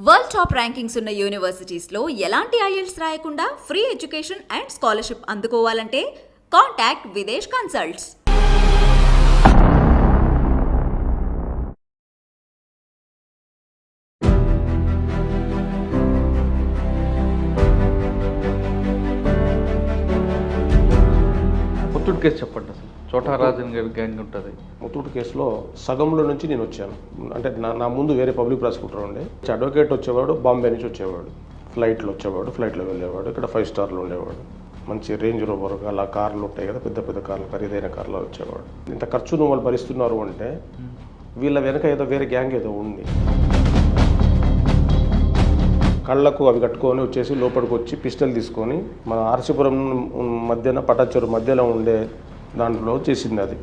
World top rankings ఉన్న యూనివర్సిటీస్లో ఎలాంటి IELTS రాయకుండా ఫ్రీ ఎడ్యుకేషన్ అండ్ స్కాలర్షిప్ అందుకోవాలంటే contact Videsh consults. Muthoot case చెప్పండి. అసలు చోటా రాజన్ గారి గ్యాంగ్ ఉంటుంది. ముత్తూట్ కేసులో సగంలో నుంచి నేను వచ్చాను. అంటే నా ముందు వేరే పబ్లిక్ ప్రాసిక్యూటర్ ఉండే. అడ్వకేట్ వచ్చేవాడు, బాంబే నుంచి వచ్చేవాడు, ఫ్లైట్లో వచ్చేవాడు, ఫ్లైట్లో వెళ్ళేవాడు. ఇక్కడ 5 స్టార్లు ఉండేవాడు. మంచి రేంజ్ రోవర్ అలా కార్లు ఉంటాయి కదా, పెద్ద పెద్ద కార్లు, ఖరీదైన కార్లో వచ్చేవాడు. ఇంత ఖర్చును వాళ్ళు భరిస్తున్నారు అంటే వీళ్ళ వెనక ఏదో వేరే గ్యాంగ్ ఏదో ఉంది. కళ్ళకు అవి కట్టుకొని వచ్చేసి లోపలికి వచ్చి పిస్టల్ తీసుకొని మన ఆర్సీపురం మధ్యన పటాచెరు మధ్యలో ఉండే దాంట్లో చేసింది అది.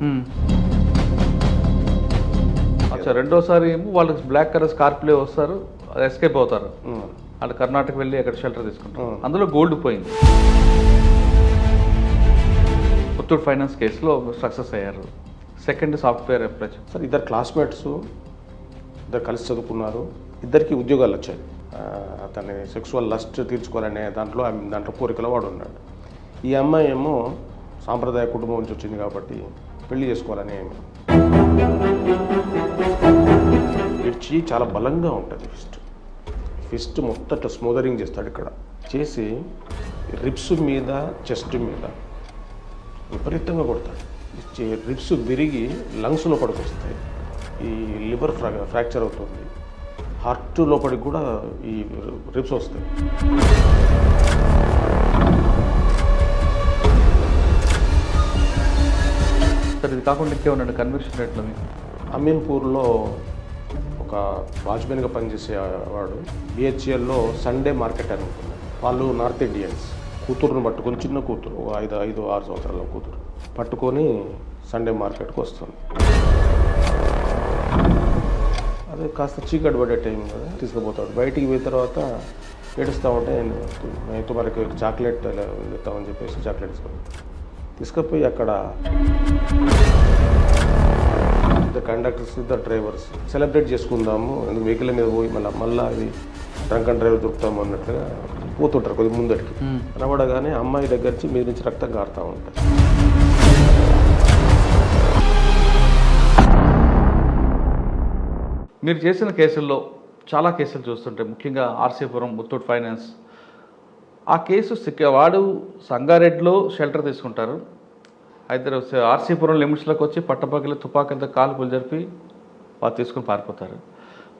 అచ్చా, రెండోసారి ఏమో వాళ్ళకి బ్లాక్ కలర్ స్కార్పియో వస్తారు, అది ఎస్కేప్ అవుతారు. వాళ్ళు కర్ణాటక వెళ్ళి అక్కడ షెల్టర్ తీసుకుంటారు. అందులో గోల్డ్ పోయింది. ముత్తూట్ ఫైనాన్స్ కేసులో సక్సెస్ అయ్యారు. సెకండ్ సాఫ్ట్వేర్ అప్లై సార్, ఇద్దరు క్లాస్మేట్స్, ఇద్దరు కలిసి చదువుకున్నారు. ఇద్దరికి ఉద్యోగాలు వచ్చాయి. అతన్ని సెక్సువల్ లస్ట్ తీర్చుకోవాలనే దాంట్లో కోరికలో వాడు ఉన్నాడు. ఈ అమ్మాయి ఏమో సాంప్రదాయ కుటుంబం నుంచి వచ్చింది కాబట్టి పెళ్లి చేసుకోవాలని ఇడ్చి చాలా బలంగా ఉంటుంది. ఫిస్ట్ మొత్తం స్మోదరింగ్ చేస్తాడు. ఇక్కడ చేసి రిబ్స్ మీద, చెస్ట్ మీద విపరీతంగా కొడతాడు. రిబ్స్ విరిగి లంగ్స్ లోపలికి వస్తాయి. ఈ లివర్ ఫ్రాక్చర్ అవుతుంది. హార్ట్ లోపలికి కూడా ఈ రిబ్స్ వస్తాయి. సార్, ఇది కాకుండా ఇంకేమన్నాడు కన్విక్షన్ రేట్లో? అమీన్పూర్లో ఒక వాచ్మెన్గా పనిచేసేవాడు. BHELలో సండే మార్కెట్ అని ఉంటుంది. వాళ్ళు నార్త్ ఇండియన్స్. కూతురుని పట్టుకొని, చిన్న కూతురు, 5-6 సంవత్సరాల కూతురు పట్టుకొని సండే మార్కెట్కి వస్తుంది. అదే కాస్త చీకటి పడే టైం కదా, తీసుకుపోతాడు. బయటికి పోయిన తర్వాత ఏడుస్తూ ఉంటే నేను మనకి చాక్లెట్ ఇస్తామని చెప్పేసి చాక్లెట్ తీసుకుపోయి అక్కడ ఇద్దరు కండక్టర్స్, ఇద్దరు డ్రైవర్స్ సెలబ్రేట్ చేసుకుందాము, వెహికల్ మీద పోయి మళ్ళీ అది డ్రంక్ అండ్ డ్రైవర్ దొరుకుతాము అన్నట్లుగా పోతుంటారు కొద్ది ముందటికి. కనబడగానే అమ్మాయి దగ్గర నుంచి మీద నుంచి రక్తం కారుతూ ఉంటుంది. మీరు చేసిన కేసుల్లో చాలా కేసులు చూస్తుంటే, ముఖ్యంగా ఆర్సీపురం, ముత్తూట్ ఫైనాన్స్, ఆ కేసు వాడు సంగారెడ్డిలో షెల్టర్ తీసుకుంటారు. అయితే ఆర్సీపురం లిమిట్స్లోకి వచ్చి పట్టపగలి తుపాకీలతో కాల్పులు జరిపి వాళ్ళు తీసుకుని పారిపోతారు.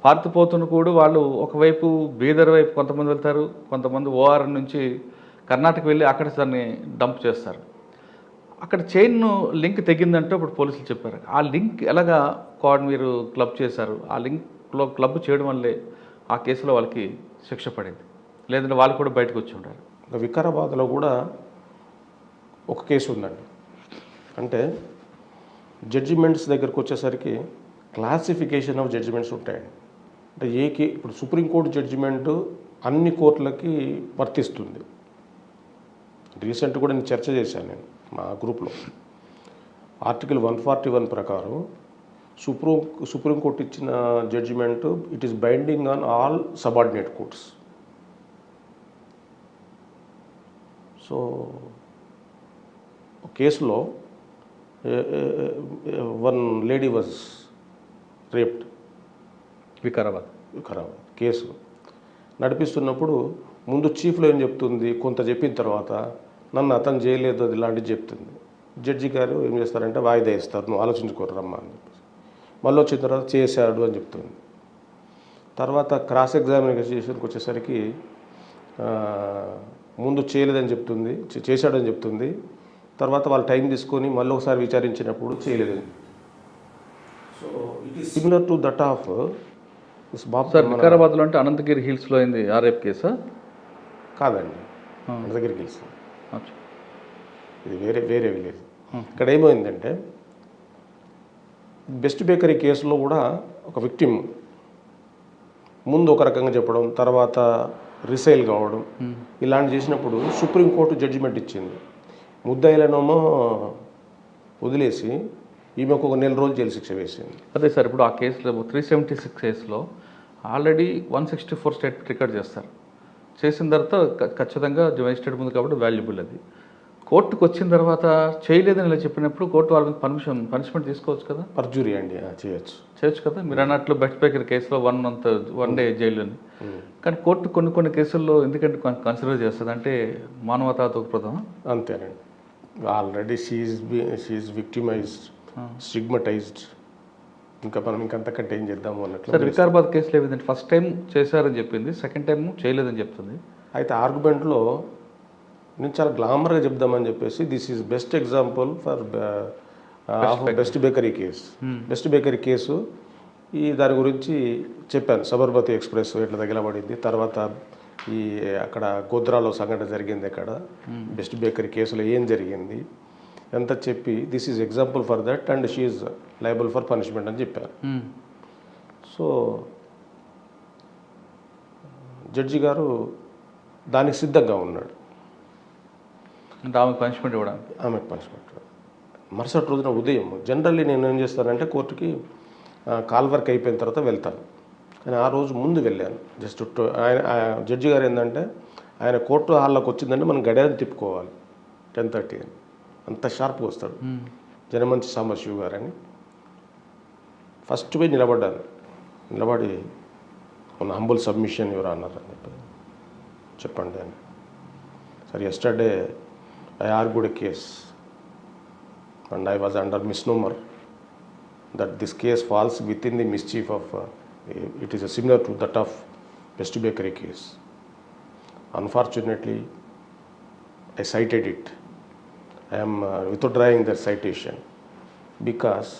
పారిపోతున్న కూడా వాళ్ళు ఒకవైపు బీదర్ వైపు కొంతమంది వెళ్తారు, కొంతమంది OR నుంచి కర్ణాటక వెళ్ళి అక్కడ దాన్ని డంప్ చేస్తారు. అక్కడ చైన్ లింక్ తెగిందంటే ఇప్పుడు పోలీసులు చెప్పారు. ఆ లింక్ ఎలాగా మీరు క్లబ్ చేశారు? ఆ లింక్లో క్లబ్ చేయడం వల్లే ఆ కేసులో వాళ్ళకి శిక్ష పడింది, లేదంటే వాళ్ళు కూడా బయటకు వచ్చి ఉంటారు. వికారాబాద్లో కూడా ఒక కేసు ఉందండి. అంటే జడ్జిమెంట్స్ దగ్గరకు వచ్చేసరికి క్లాసిఫికేషన్ ఆఫ్ జడ్జిమెంట్స్ ఉంటాయండి. అంటే ఇప్పుడు సుప్రీంకోర్టు జడ్జిమెంటు అన్ని కోర్టులకి వర్తిస్తుంది. రీసెంట్ కూడా నేను చర్చ చేశాను నేను మా గ్రూప్లో. ఆర్టికల్ 141 ప్రకారం సుప్రీంకోర్టు ఇచ్చిన judgement it is binding on all subordinate courts. So కేసులో one lady was raped. Vikarabad case నడిపిస్తున్నప్పుడు ముందు చీఫ్లో ఏం చెప్తుంది, కొంత చెప్పిన తర్వాత నన్ను అతను చేయలేదు అది ఇలాంటివి చెప్తుంది. జడ్జి గారు ఏం చేస్తారంటే వాయిదా ఇస్తారు, నువ్వు ఆలోచించుకోరు రమ్మా అని చెప్పేసి. మళ్ళీ వచ్చిన తర్వాత చేశాడు అని చెప్తుంది. తర్వాత క్రాస్ ఎగ్జామినేషన్కి వచ్చేసరికి ముందు చేయలేదని చెప్తుంది, చేశాడని చెప్తుంది. తర్వాత వాళ్ళు టైం తీసుకొని మళ్ళీ ఒకసారి విచారించినప్పుడు చేయలేదని. So it is similar to that of Babu. Sir, వికారాబాద్లో అంటే అనంతగిరి హిల్స్లో అయింది ఆ రేప్ కేసా? కాదండి, అనంతగిరి హిల్స్. ఇది వేరే విలేజ్. ఇక్కడ ఏమైందంటే బెస్ట్ బేకరీ కేసులో కూడా ఒక విక్టిమ్ ముందు ఒక రకంగా చెప్పడం, తర్వాత రిసైల్ కావడం, ఇలాంటి చేసినప్పుడు సుప్రీంకోర్టు జడ్జిమెంట్ ఇచ్చింది. ముద్దాయిలనేమో వదిలేసి ఈమెకు 1 నెల రోజులు జైలు శిక్ష వేసింది. అదే సార్, ఇప్పుడు ఆ కేసులో 376 కేసులో ఆల్రెడీ 164 స్టేట్మెంట్ రికార్డ్ చేస్తారు. చేసిన తర్వాత ఖచ్చితంగా మ్యాజిస్ట్రేట్ ముందు కాబట్టి వాల్యుబుల్ అది. కోర్టుకు వచ్చిన తర్వాత చేయలేదని ఇలా చెప్పినప్పుడు కోర్టు వాళ్ళ మీద పనిష్మెంట్ తీసుకోవచ్చు కదా. పర్జూరీ అండి, చేయొచ్చు కదా. మీరు అన్నట్లు బెస్ట్ బేకర్ కేసులో 1 డే జైలుని. కానీ కోర్టు కొన్ని కేసుల్లో ఎందుకంటే కన్సిడర్ చేస్తుంది అంటే మానవతా దృక్పథం. అంతేనండి. ఆల్రెడీ షీఈస్ విక్టిమైజ్డ్, స్టిగ్మటైజ్డ్, ఇంకా మనం ఇంకంతకంటే ఏం చేద్దాము అన్నట్లు. సార్ వికారాబాద్ కేసులో ఏమిటంటే ఫస్ట్ టైం చేశారని చెప్పింది, సెకండ్ టైం చేయలేదని చెప్తుంది. అయితే ఆర్గ్యుమెంట్లో నేను చాలా గ్లామర్గా చెప్దామని చెప్పేసి this is best example for best bakery case. Best bakery case దాని గురించి చెప్పాను. సబర్మతి ఎక్స్ప్రెస్ ఎట్లా తగిలబడింది, తర్వాత ఈ అక్కడ గోద్రాలో సంఘటన జరిగింది, అక్కడ బెస్ట్ బేకరీ కేసులో ఏం జరిగింది ఎంత చెప్పి this is example for that and she is liable for punishment అని చెప్పారు. సో జడ్జి గారు దానికి సిద్ధంగా ఉన్నాడు, అంటే ఆమెకు పనిష్మెంట్ ఇవ్వడానికి. ఆమెకు పనిష్మెంట్ మరుసటి రోజున ఉదయం జనరల్లీ నేను ఏం చేస్తానంటే కోర్టుకి కాల్ వర్క్ అయిపోయిన తర్వాత వెళ్తాను, కానీ ఆ రోజు ముందు వెళ్ళాను. జస్ట్ ఆయన జడ్జి గారు ఏంటంటే ఆయన కోర్టు హాల్లోకి వచ్చిందంటే మనం గడియారం తిప్పుకోవాలి 10:30 అని, అంత షార్ప్గా వస్తాడు జనమంచి సాంబశివ గారు అని. ఫస్ట్ పోయి నిలబడ్డాను, నిలబడి మన హంబుల్ సబ్మిషన్ ఎవరు అన్నారు అని చెప్పండి అని. Sir yesterday I argued a case and I was under misnomer that this case falls within the mischief of it is similar to that of Best Bakery case. Unfortunately, I cited it. I am withdrawing that citation because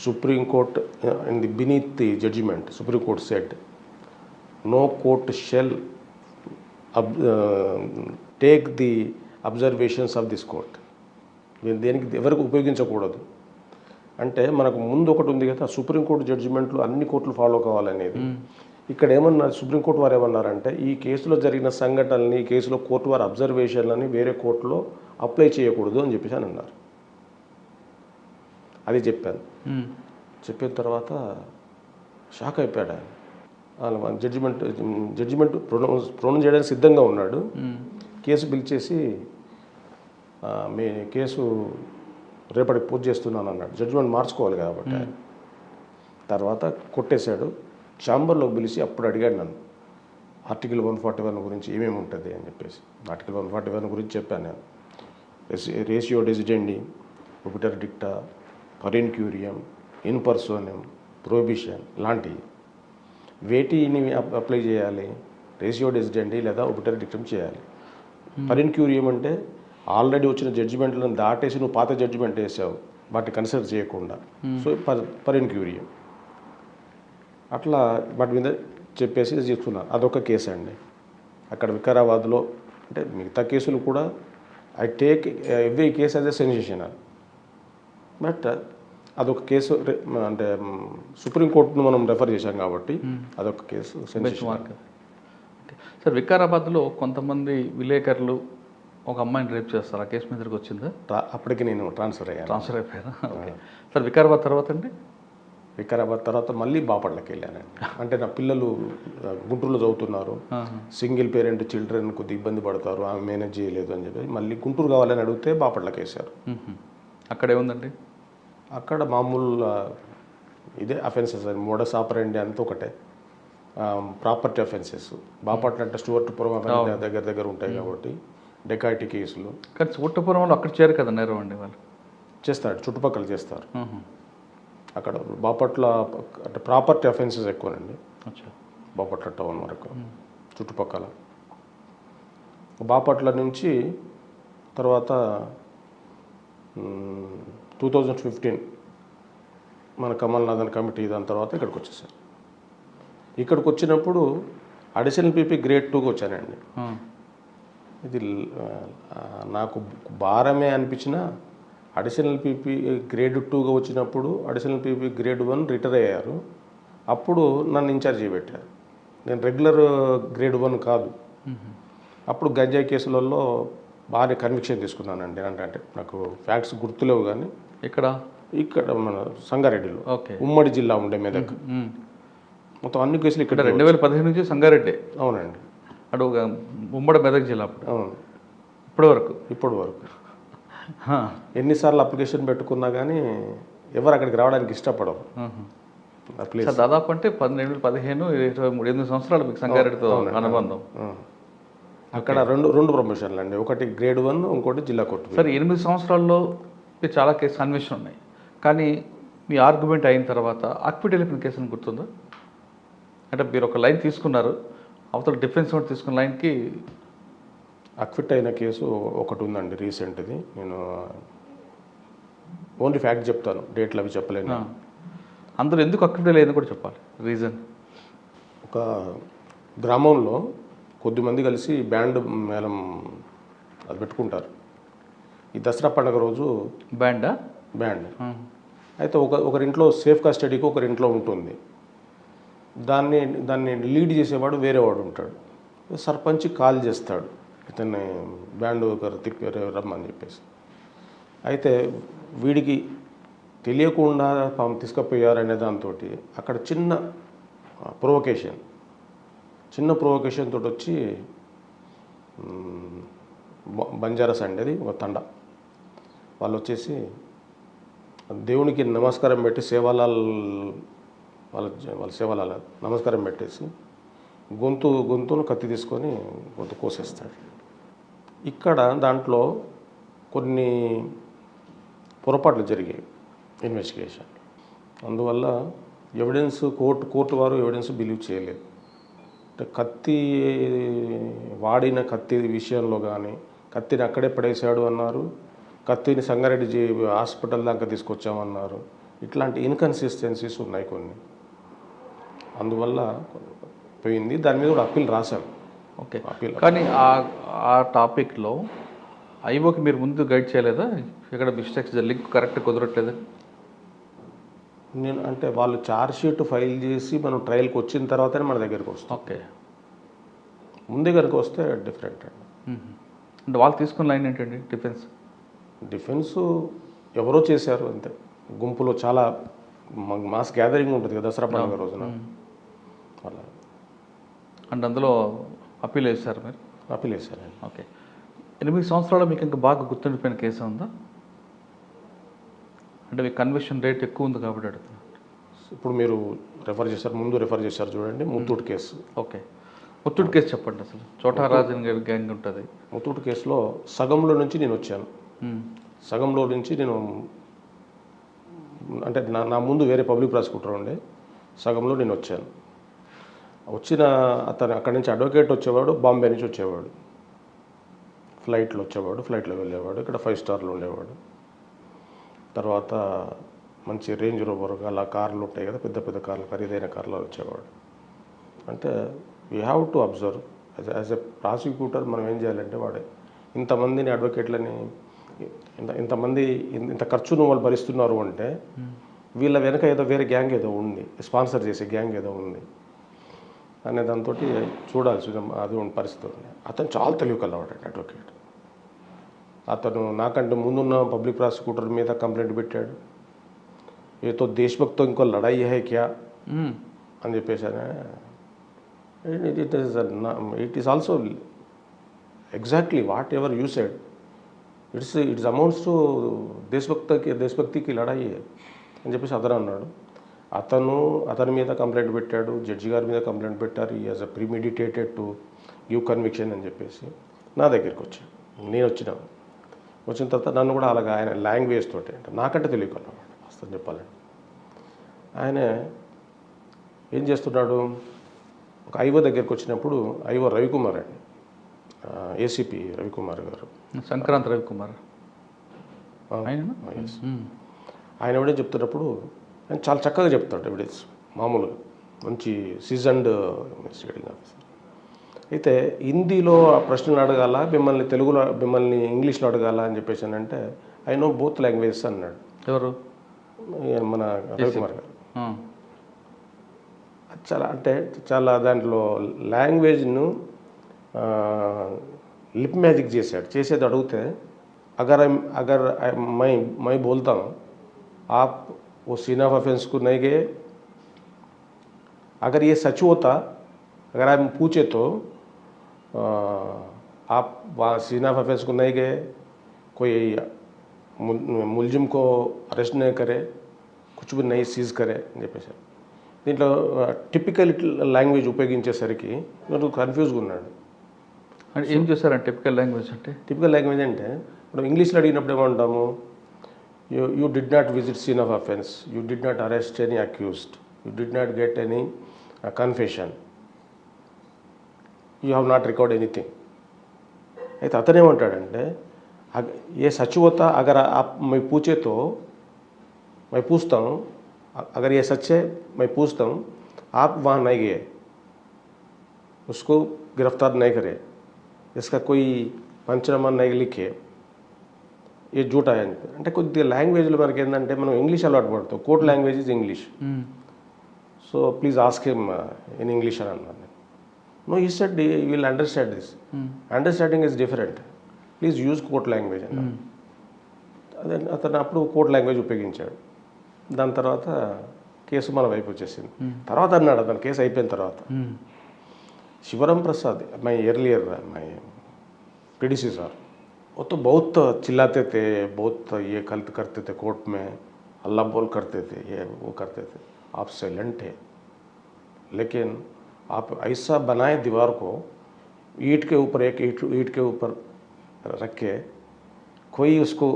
Supreme Court beneath the judgment, Supreme Court said, no court shall take the observations of this court. దేనికి ఎవరికి ఉపయోగించకూడదు అంటే మనకు ముందు ఒకటి ఉంది కదా, supreme court జడ్జిమెంట్లు అన్ని కోర్టులు ఫాలో కావాలనేది. ఇక్కడ ఏమన్నారు సుప్రీంకోర్టు వారు ఏమన్నారంటే ఈ కేసులో జరిగిన సంఘటనల్ని, ఈ కేసులో కోర్టు వారి అబ్జర్వేషన్లని వేరే కోర్టులో అప్లై చేయకూడదు అని చెప్పేసి అని అన్నారు. అది చెప్పాను. చెప్పిన తర్వాత షాక్ అయిపోయాడు ఆయన. జడ్జిమెంట్ ప్రొనౌన్స్ చేయడానికి సిద్ధంగా ఉన్నాడు. కేసు పిలిచేసి మీ కేసు రేపటికి పూజ చేస్తున్నాను అన్నాడు. జడ్జిమెంట్ మార్చుకోవాలి కాబట్టి. తర్వాత కొట్టేశాడు. ఛాంబర్లోకి పిలిచి అప్పుడు అడిగాడు నన్ను ఆర్టికల్ 141 గురించి ఏమేమి ఉంటుంది అని చెప్పేసి. ఆర్టికల్ 141 గురించి చెప్పాను నేను. రేషియో డెసిడెండి, ఒబిటర్ డిక్టా, పరెన్ క్యూరియం, ఇన్ పర్సోనం, ప్రొహిబిషన్ లాంటివి. వేటిని అప్లై చేయాలి? రేషియో డెసిడెండి లేదా ఒబిటర్ డిక్టం చేయాలి. పరెన్ క్యూరియం అంటే ఆల్రెడీ వచ్చిన జడ్జిమెంట్లను దాటేసి నువ్వు పాత జడ్జిమెంట్ వేసావు, వాటిని కన్సిడర్ చేయకుండా. సో పరెన్ క్యూరియం అట్లా వాటి మీద చెప్పేసి తీసుకున్నాను. అదొక కేసు అండి. అక్కడ వికారాబాద్లో అంటే మిగతా కేసులు కూడా I take every case as a sensational, but అదొక కేసు అంటే సుప్రీంకోర్టును మనం రెఫర్ చేశాం కాబట్టి అదొక కేసు సెన్సేషనల్. సార్ వికారాబాద్లో కొంతమంది విలేకరులు ఒక అమ్మాయిని రేప్ చేస్తారు, ఆ కేసు మీ దగ్గరికి వచ్చిందా? అప్పటికి నేను ట్రాన్స్ఫర్ అయిపోయారా? Okay sir. వికారాబాద్ తర్వాత అండి? వికారాబాద్ తర్వాత మళ్ళీ బాపట్లకి వెళ్ళానండి. అంటే నా పిల్లలు గుంటూరులో చదువుతున్నారు, సింగిల్ పేరెంట్ చిల్డ్రన్ కొద్ది ఇబ్బంది పడతారు, ఆమె మేనేజ్ చేయలేదు అని చెప్పి మళ్ళీ గుంటూరు కావాలని అడిగితే బాపట్లకి వేశారు. అక్కడ ఏముందండి? అక్కడ మామూలు ఇదే అఫెన్సెస్ అండి, మోడస్ ఆపరెండి అంతా ఒకటే, ప్రాపర్టీ అఫెన్సెస్. బాపట్ల అంటే స్టూవర్ట్పురం దగ్గర ఉంటాయి కాబట్టి డెకాయిటీ కేసులు. కానీ స్టూవర్ట్పురంలో అక్కడ చేరు కదా నేరం అండి, వాళ్ళు చేస్తారు, చుట్టుపక్కల చేస్తారు. అక్కడ బాపట్ల అంటే ప్రాపర్టీ అఫెన్సెస్ ఎక్కువనండి బాపట్ల టౌన్ వరకు, చుట్టుపక్కల. బాపట్ల నుంచి తర్వాత 2015 మన కమల్నాథన్ కమిటీ దాని తర్వాత ఇక్కడికి వచ్చేసారు. ఇక్కడికి వచ్చినప్పుడు అడిషనల్ పీపీ గ్రేడ్ 2కి వచ్చానండి. ఇది నాకు భారమే అనిపించిన అడిషనల్ పీపీ గ్రేడ్ 2గా వచ్చినప్పుడు అడిషనల్ పీపీ గ్రేడ్ 1 రిటైర్ అయ్యారు. అప్పుడు నన్ను ఇన్ఛార్జ్ పెట్టారు. నేను రెగ్యులర్ గ్రేడ్ 1 కాదు. అప్పుడు గంజాయి కేసులలో బాగా కన్విక్షన్ తీసుకున్నానండి. అంటే నాకు ఫ్యాక్ట్స్ గుర్తులేవు కానీ ఇక్కడ మన సంగారెడ్డిలో ఉమ్మడి జిల్లా ఉండే మెదక్ మొత్తం అన్ని కేసులు ఇక్కడ ఇక్కడ 2015 నుంచి సంగారెడ్డి అవునండి, అటు ఒక ఉమ్మడి మెదక్ జిల్లా అప్పుడు అవును, ఇప్పటి వరకు. ఇప్పటి వరకు ఎన్నిసార్లు అప్లికేషన్ పెట్టుకున్నా కానీ ఎవరు అక్కడికి రావడానికి ఇష్టపడరు. ఆ ప్లేస్ సార్ దాదాపు అంటే 12, 15, 23, 8 సంవత్సరాలు మీకు సంగారెడ్డితో అనుబంధం. అక్కడ రెండు ప్రమోషన్లు అండి, ఒకటి గ్రేడ్ 1, ఇంకోటి జిల్లా కోర్టు. సరే 8 సంవత్సరాల్లో మీకు చాలా కేసు అన్వేషణ ఉన్నాయి, కానీ మీ ఆర్గ్యుమెంట్ అయిన తర్వాత అక్విట్ వెళ్ళిపోయిన కేసు అని గుర్తుందా? అంటే మీరు ఒక లైన్ తీసుకున్నారు, అవతల డిఫెన్స్ కూడా తీసుకున్న లైన్కి అక్విట్ అయిన కేసు ఒకటి ఉందండి రీసెంట్ది. నేను ఓన్లీ ఫ్యాక్ట్ చెప్తాను, డేట్లు అవి చెప్పలేను. అందరూ ఎందుకు అక్విట్ లేదని కూడా చెప్పాలి రీజన్. ఒక గ్రామంలో కొద్దిమంది కలిసి బ్యాండ్ మేళం అది పెట్టుకుంటారు. ఈ దసరా పండుగ రోజు బ్యాండా? బ్యాండ్ అయితే ఒకరింట్లో సేఫ్ కస్టడీకి ఒకరింట్లో ఉంటుంది. దాన్ని లీడ్ చేసేవాడు వేరేవాడు ఉంటాడు. సర్పంచ్ కాల్ చేస్తాడు, ఇతన్ని బ్యాండ్ ఒకరు తిప్పి రమ్మని చెప్పేసి. అయితే వీడికి తెలియకుండా పాపం తీసుకుపోయారనే దాంతో అక్కడ చిన్న ప్రొవొకేషన్ తోటి వచ్చి బంజారాస్ అండి, అది ఒక తండ వాళ్ళు వచ్చేసి దేవునికి నమస్కారం పెట్టి వాళ్ళ సేవాలాల్ నమస్కారం పెట్టేసి గొంతును కత్తి తీసుకొని గొంతు కోసేస్తాడు. ఇక్కడ దాంట్లో కొన్ని పొరపాట్లు జరిగాయి ఇన్వెస్టిగేషన్. అందువల్ల ఎవిడెన్స్ కోర్టు వారు ఎవిడెన్స్ బిలీవ్ చేయలేదు. అంటే వాడిన కత్తి విషయంలో కానీ కత్తిని అక్కడే పడేశాడు అన్నారు, కత్తిని సంగారెడ్డి హాస్పిటల్ దాకా తీసుకొచ్చామన్నారు. ఇట్లాంటి ఇన్కన్సిస్టెన్సీస్ ఉన్నాయి కొన్ని, అందువల్ల పోయింది. దాని మీద కూడా అప్పీల్ రాశాను. ఓకే, కానీ ఆ టాపిక్లో ఐఓకి మీరు ముందు గైడ్ చేయలేదా? ఇక్కడ మిస్టేక్స్ లింక్ కరెక్ట్ కుదరట్లేదు నేను అంటే వాళ్ళు ఛార్జ్షీట్ ఫైల్ చేసి మనం ట్రయల్కి వచ్చిన తర్వాతనే మన దగ్గరికి వస్తాం. ఓకే, ముందే కనుక వస్తే డిఫరెంట్ అండి. అంటే వాళ్ళు తీసుకున్న లైన్ ఏంటండి? డిఫెన్స్ ఎవరో చేశారు అంతే. గుంపులో చాలా మాస్ గ్యాదరింగ్ ఉంటుంది కదా దసరా పండుగ రోజున, అలా. అంటే అందులో అప్పీల్ వేశారు మీరు? అప్పీల్ వేశారండి. ఓకే, 8 సంవత్సరాలు మీకు ఇంకా బాగా గుర్తుండిపోయిన కేసు ఉందా? అంటే మీకు కన్విక్షన్ రేట్ ఎక్కువ ఉంది కాబట్టి అడుగుతున్నాను. ఇప్పుడు మీరు ముందు రెఫర్ చేశారు చూడండి, Muthoot case. Okay, Muthoot case చెప్పండి. అసలు చోటా రాజన్ గారి గ్యాంగ్ ఉంటుంది. ముత్తూట్ కేసులో సగంలో నుంచి నేను వచ్చాను. సగంలో నుంచి నేను అంటే నా ముందు వేరే పబ్లిక్ ప్రాసిక్యూటర్ ఉండే, సగంలో నేను వచ్చాను. అతను అక్కడి నుంచి అడ్వకేట్ వచ్చేవాడు, బాంబే నుంచి వచ్చేవాడు, ఫ్లైట్లో వచ్చేవాడు, ఫ్లైట్లో వెళ్ళేవాడు. ఇక్కడ 5 స్టార్లు ఉండేవాడు. తర్వాత మంచి రేంజ్ రోవర్ అలా కార్లు ఉంటాయి కదా, పెద్ద పెద్ద కార్లు, ఖరీదైన కార్లో వచ్చేవాడు. అంటే we have to observe as a prosecutor మనం ఏం చేయాలంటే, వాడే ఇంతమందిని అడ్వకేట్లని ఇంత ఖర్చును వాళ్ళు భరిస్తున్నారు అంటే వీళ్ళ వెనక ఏదో వేరే గ్యాంగ్ ఏదో ఉంది, స్పాన్సర్ చేసే గ్యాంగ్ ఏదో ఉంది అనే దాంతో చూడాల్సి అది పరిస్థితి ఉంది. అతను చాలా తెలివి కలవాడు అడ్వకేట్. అతను నాకంటే ముందున్న పబ్లిక్ ప్రాసిక్యూటర్ మీద కంప్లైంట్ పెట్టాడు, ఏతో దేశభక్తో ఇంకో లడాయి హై క్యా అని చెప్పేసానే. It is also exactly what ever you said. It's amounts to దేశభక్తికి లడాయి అని చెప్పేసి అతను అన్నాడు. అతని మీద కంప్లైంట్ పెట్టాడు, జడ్జి గారి మీద కంప్లైంట్ పెట్టారు, as a premeditated to give conviction అని చెప్పేసి నా దగ్గరికి వచ్చాడు. నేను వచ్చిన తర్వాత నన్ను కూడా అలాగా ఆయన లాంగ్వేజ్ తోటి అంటే నాకంటే తెలియకన్నాడు వస్తుంది చెప్పాలండి. ఆయన ఏం చేస్తున్నాడు, ఒక ఐఓ దగ్గరికి వచ్చినప్పుడు, ఐఓ రవికుమార్ అండి, ఏసీపీ రవికుమార్ గారు, సంక్రాంతి రవికుమార్ ఆయన ఎవిడెన్స్ చెప్తున్నప్పుడు ఆయన చాలా చక్కగా చెప్తాడు ఎవిడెన్స్, మామూలుగా మంచి సీజన్డ్ ఇన్వెస్టిగేటింగ్ ఆఫీసర్. అయితే హిందీలో ఆ ప్రశ్నలు అడగాల, మిమ్మల్ని ఇంగ్లీష్లో అడగాల అని చెప్పేసి అంటే ఐ నో బోత్ లాంగ్వేజెస్ అన్నాడు. ఎవరు? మన రవికుమార్ గారు. చాలా దాంట్లో లాంగ్వేజ్ను లిప్ మ్యాజిక్ చేసేది అడిగితే अगर मैं बोलता हूँ आप वो सीन ऑफ ऑफेंस को नहीं गए, अगर ये सच होता, अगर हम पूछे तो आप वहाँ सीन ऑफ अफेयर्स को नहीं गए, कोई मुलजिम को अरेस्ट नहीं करे, कुछ भी नहीं సీజ్ करे అని చెప్పేసి. దీంట్లో టిపికల్ లాంగ్వేజ్ ఉపయోగించేసరికి నాకు కన్ఫ్యూజ్గా ఉన్నాడు. అంటే ఏం చేశారంటే టిపికల్ లాంగ్వేజ్ అంటే? టిపికల్ లాంగ్వేజ్ అంటే మనం ఇంగ్లీష్లో అడిగినప్పుడు ఏమంటాము, you did not visit scene of offence, you did not arrest any accused, you did not get any confession, you have not record anything. అయితే అతనేమంటాడంటే ఏ सच होता अगर आप मैं पूछे तो मैं पूछता हूँ, अगर ये सच है मैं पूछता हूँ, आप वहाँ नहीं गए, उसको गिरफ्तार नहीं करे, इसका कोई పంచనామా नहीं लिखे, ये झूठा है అంటే కొద్దిగా లాంగ్వేజ్లో మనకి ఏంటంటే మనం ఇంగ్లీష్ అలవాటు పడతాం, court language is English, so please ask him in English అని అన్నాను. No, he said you will understand this, understanding is different, please use court language అన్నాను. అదే అతను అప్పుడు కోర్ట్ లాంగ్వేజ్ ఉపయోగించాడు. దాని తర్వాత కేసు మన వైపు వచ్చేసింది. తర్వాత అన్నాడు అతను కేసు అయిపోయిన తర్వాత, शिवराम प्रसाद मैं एर्लियर मैं प्रेडिसेसर, वो तो बहुत चिल्लाते थे, बहुत ये गलत करते थे कोर्ट में, अल्लाह बोल करते थे, ये वो करते थे. आप साइलेंट थे, लेकिन आप ऐसा बनाए दीवार को, ईंट के ऊपर एक ईंट के ऊपर रख के कोई उसको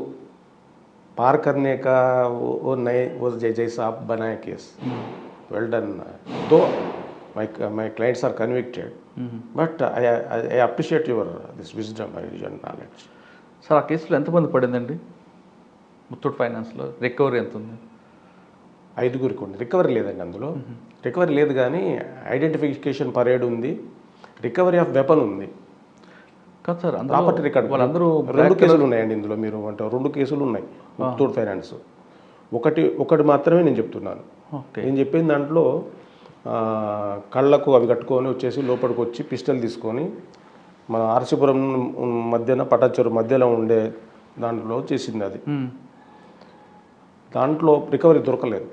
पार करने का वो नए वो जैसा आप बनाए केस. Well done. तो my clients are convicted, but I appreciate your this wisdom and knowledge. Sir ఆ కేసులో ఎంతమంది పడిందండి ముత్తూట్ ఫైనాన్స్లో? రికవరీ ఎంత ఉంది? 5గురికి ఉంది. రికవరీ లేదండి అందులో. రికవరీ లేదు, కానీ ఐడెంటిఫికేషన్ పరేడ్ ఉంది, రికవరీ ఆఫ్ వెపన్ ఉంది. కాదు సార్, ప్రాపర్టీ రికార్డ్. వాళ్ళందరూ 2 కేసులు ఉన్నాయండి ఇందులో. మీరు అంటే 2 కేసులు ఉన్నాయి ముత్తూట్ ఫైనాన్స్. ఒకటి మాత్రమే నేను చెప్తున్నాను. నేను చెప్పిన దాంట్లో కళ్ళకు అవి కట్టుకొని వచ్చేసి లోపలికి వచ్చి పిస్టల్ తీసుకొని మన ఆర్సీపురం మధ్యన పటాచెరు మధ్యలో ఉండే దాంట్లో చేసింది. అది దాంట్లో రికవరీ దొరకలేదు.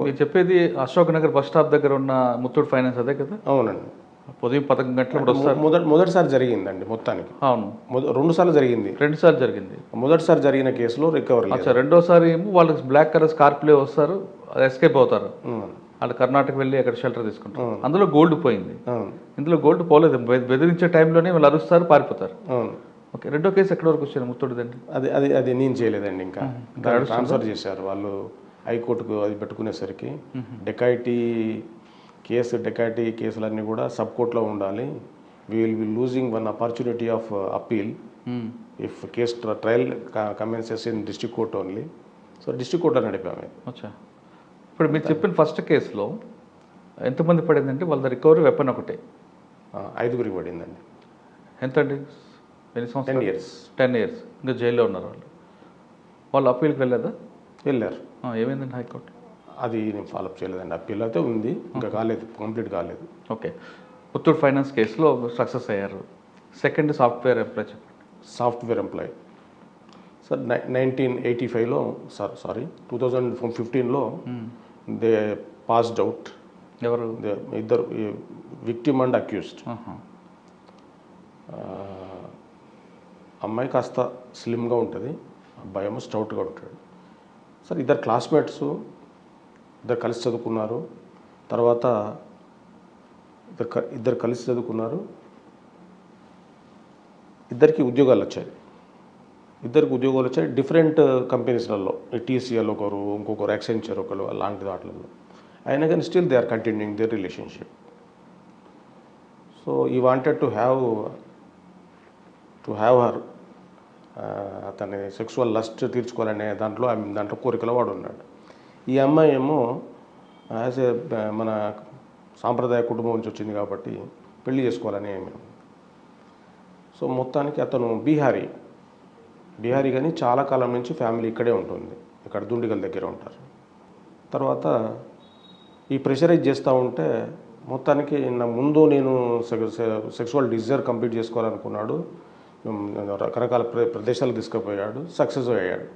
మీరు చెప్పేది అశోక్ నగర్ బస్ స్టాప్ దగ్గర ఉన్న ముత్తూట్ ఫైనాన్స్ అదే కదా? అవునండి. ఉదయం 11 గంటలకు వస్తారు. మొదటిసారి జరిగిందండి మొత్తానికి. అవును, 2 సార్లు జరిగింది. 2 సార్లు జరిగింది. మొదటిసారి జరిగిన కేసులో రికవరీ. అచ్చా, రెండోసారి ఏమో వాళ్ళకి బ్లాక్ కలర్ స్కార్పియో వస్తారు, ఎస్కేప్ అవుతారు. వాళ్ళు కర్ణాటక వెళ్ళి అక్కడ షెల్టర్ తీసుకుంటారు. అందులో గోల్డ్ పోయింది, ఇందులో గోల్డ్ పోలేదు. బెదిరించే టైంలోనే వాళ్ళు అరుస్తారు, పారిపోతారు. ఓకే, రెండో కేసు ఎక్కడి వరకు వచ్చారు ముత్తూటుదండి? అది నేను చేయలేదండి. ఇంకా ట్రాన్స్ఫర్ చేశారు వాళ్ళు హైకోర్టుకు. అది పెట్టుకునేసరికి డెకాయిటీ కేసులన్నీ కూడా సబ్ కోర్టులో ఉండాలి. We will be losing one opportunity of appeal if case trial commences in district court only. So district కోర్టులో నడిపాము. అచ్చా, ఇప్పుడు మీరు చెప్పిన ఫస్ట్ కేసులో ఎంతమంది పడిందంటే వాళ్ళ రికవరీ వెపన్ ఒకటే? 5గురికి పడిందండి. ఎంత అండి? ఎన్ని సంవత్సరాలు? 10 years. 10 years. ఇంకా జైల్లో ఉన్నారు వాళ్ళు అప్పీల్కి వెళ్ళలేదా? వెళ్ళారు. ఏమైందండి హైకోర్టు? అది నేను ఫాలోఅప్ చేయలేదండి. అప్పీల్ అయితే ఉంది, ఇంకా కాలేదు, కంప్లీట్ కాలేదు. ఓకే, ముత్తూట్ ఫైనాన్స్ కేసులో సక్సెస్ అయ్యారు. సెకండ్ సాఫ్ట్వేర్ ఎంప్లాయ్ చెప్పండి. సాఫ్ట్వేర్ ఎంప్లాయ్ సార్ 1985లో సారీ 2015లో దే పాస్డ్ అవుట్. ఎవరు? ఇద్దరు, విక్టిమ్ అండ్ అక్యూజ్డ్. అమ్మాయి కాస్త స్లిమ్గా ఉంటుంది, అబ్బాయి ఏమో స్టౌట్గా ఉంటాడు. సార్ ఇద్దరు క్లాస్మేట్స్, ఇద్దరు కలిసి చదువుకున్నారు. తర్వాత ఇద్దరు కలిసి చదువుకున్నారు. ఇద్దరికి ఉద్యోగాలు వచ్చాయి. డిఫరెంట్ కంపెనీస్లలో, టీసీఎల్ ఒకరు, ఇంకొకరు యాక్సెంచర్ ఒకరు, అలాంటి వాటిల్లో. అయినా కానీ still they are continuing their relationship. So he wanted to have her, అతని సెక్సువల్ లస్ట్ తీర్చుకోవాలనే దాంట్లో కోరికలో వాడు ఉన్నాడు. ఈ అమ్మాయి ఏమో యాజ్ ఏ మన సాంప్రదాయ కుటుంబం నుంచి వచ్చింది కాబట్టి పెళ్లి చేసుకోవాలని. సో మొత్తానికి అతను బీహారీ కానీ చాలా కాలం నుంచి ఫ్యామిలీ ఇక్కడే ఉంటుంది, ఇక్కడ దుండిగల్ దగ్గర ఉంటారు. తర్వాత ఈ ప్రెషరైజ్ చేస్తూ ఉంటే మొత్తానికి నా ముందు నేను సెక్సువల్ డిజైర్ కంప్లీట్ చేసుకోవాలనుకున్నాడు. రకరకాల ప్రదేశాలు తీసుకుపోయాడు, సక్సెస్ అయ్యాడు.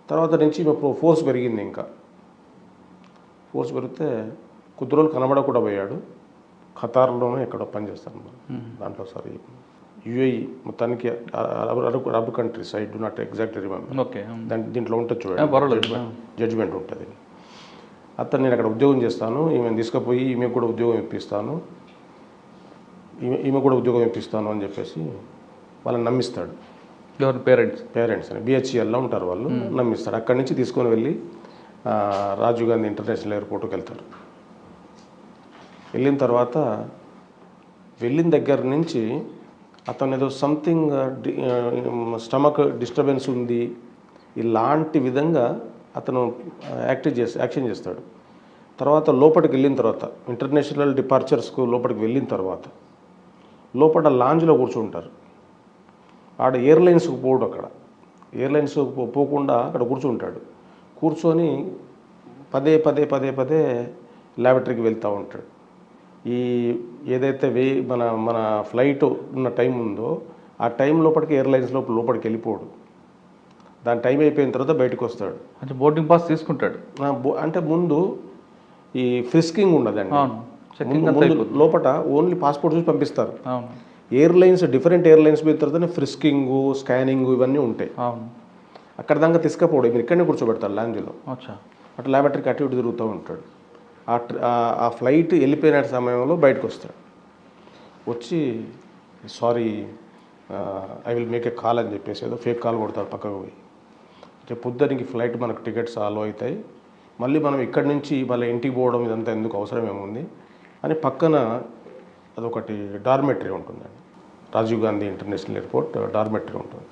తర్వాత నుంచి ఫోర్స్ పెరిగింది. ఇంకా ఫోర్స్ పెరిగితే కొద్ది రోజులు కనబడకుండా పోయాడు. ఖతార్లోనే ఎక్కడో పనిచేస్తాను దాంట్లో సార్ యుఏఈ మొత్తానికి Arab countries, I do not exactly remember. Okay. దీంట్లో ఉంటుంది చూడండి, జడ్జిమెంట్ ఉంటుంది. అతను నేను అక్కడ ఉద్యోగం చేస్తాను, ఈమెను తీసుకుపోయి ఈమె కూడా ఉద్యోగం ఇప్పిస్తాను, ఈమె కూడా ఉద్యోగం ఇప్పిస్తాను అని చెప్పేసి వాళ్ళని నమ్మిస్తాడు. ఎవరు? పేరెంట్స్ అని బిహెచ్ఎల్లో ఉంటారు వాళ్ళు. నమ్మిస్తాడు. అక్కడి నుంచి తీసుకొని వెళ్ళి రాజీవ్ గాంధీ ఇంటర్నేషనల్ ఎయిర్పోర్ట్కి వెళ్తారు. వెళ్ళిన తర్వాత వెళ్ళిన దగ్గర నుంచి అతను ఏదో సంథింగ్ స్టమక్ డిస్టర్బెన్స్ ఉంది ఇలాంటి విధంగా అతను యాక్షన్ చేస్తాడు. తర్వాత లోపలికి వెళ్ళిన తర్వాత ఇంటర్నేషనల్ డిపార్చర్స్కు లోపలికి వెళ్ళిన తర్వాత లోపల లాంజ్లో కూర్చుంటారు. ఆడ ఎయిర్లైన్స్కి పోడు, అక్కడ ఎయిర్లైన్స్ పోకుండా అక్కడ కూర్చుంటాడు. కూర్చొని పదే పదే పదే పదే ల్యాబొరేటరీకి వెళ్తూ ఉంటాడు. ఈ ఏదైతే మన మన ఫ్లైట్ ఉన్న టైం ఉందో ఆ టైం లోపలికి ఎయిర్లైన్స్ లోపలికి వెళ్ళిపోడు. దాని టైం అయిపోయిన తర్వాత బయటకు వస్తాడు. అంటే బోర్డింగ్ పాస్ తీసుకుంటాడు. అంటే ముందు ఈ ఫ్రిస్కింగ్ ఉండదండి. లోపల ఓన్లీ పాస్పోర్ట్ చూసి పంపిస్తారు. ఎయిర్లైన్స్ డిఫరెంట్ ఎయిర్లైన్స్ మీద తర్వాతనే ఫ్రిస్కింగ్, స్కానింగ్ ఇవన్నీ ఉంటాయి. అక్కడ దాకా తీసుకపోవడం మీరు ఇక్కడనే కూర్చోబెడతారు లాంజ్లో. అట్లా ల్యాబొరేటరీకి అటు ఇటు తిరుగుతూ ఉంటాడు. ఆ ఫ్లైట్ వెళ్ళిపోయిన సమయంలో బయటకు వస్తాడు. వచ్చి sorry I will make a call అని చెప్పేసి ఏదో ఫేక్ కాల్ కొడతాడు పక్కకు పోయి. అంటే పొద్దునికి ఫ్లైట్ మనకు టికెట్స్ అలో అవుతాయి, మళ్ళీ మనం ఇక్కడి నుంచి మళ్ళీ ఇంటికి పోవడం ఇదంతా ఎందుకు అవసరం ఏముంది అని పక్కన అదొకటి డార్మెటరీ ఉంటుందండి. Rajiv Gandhi international airport dormitory ఉంటుంది.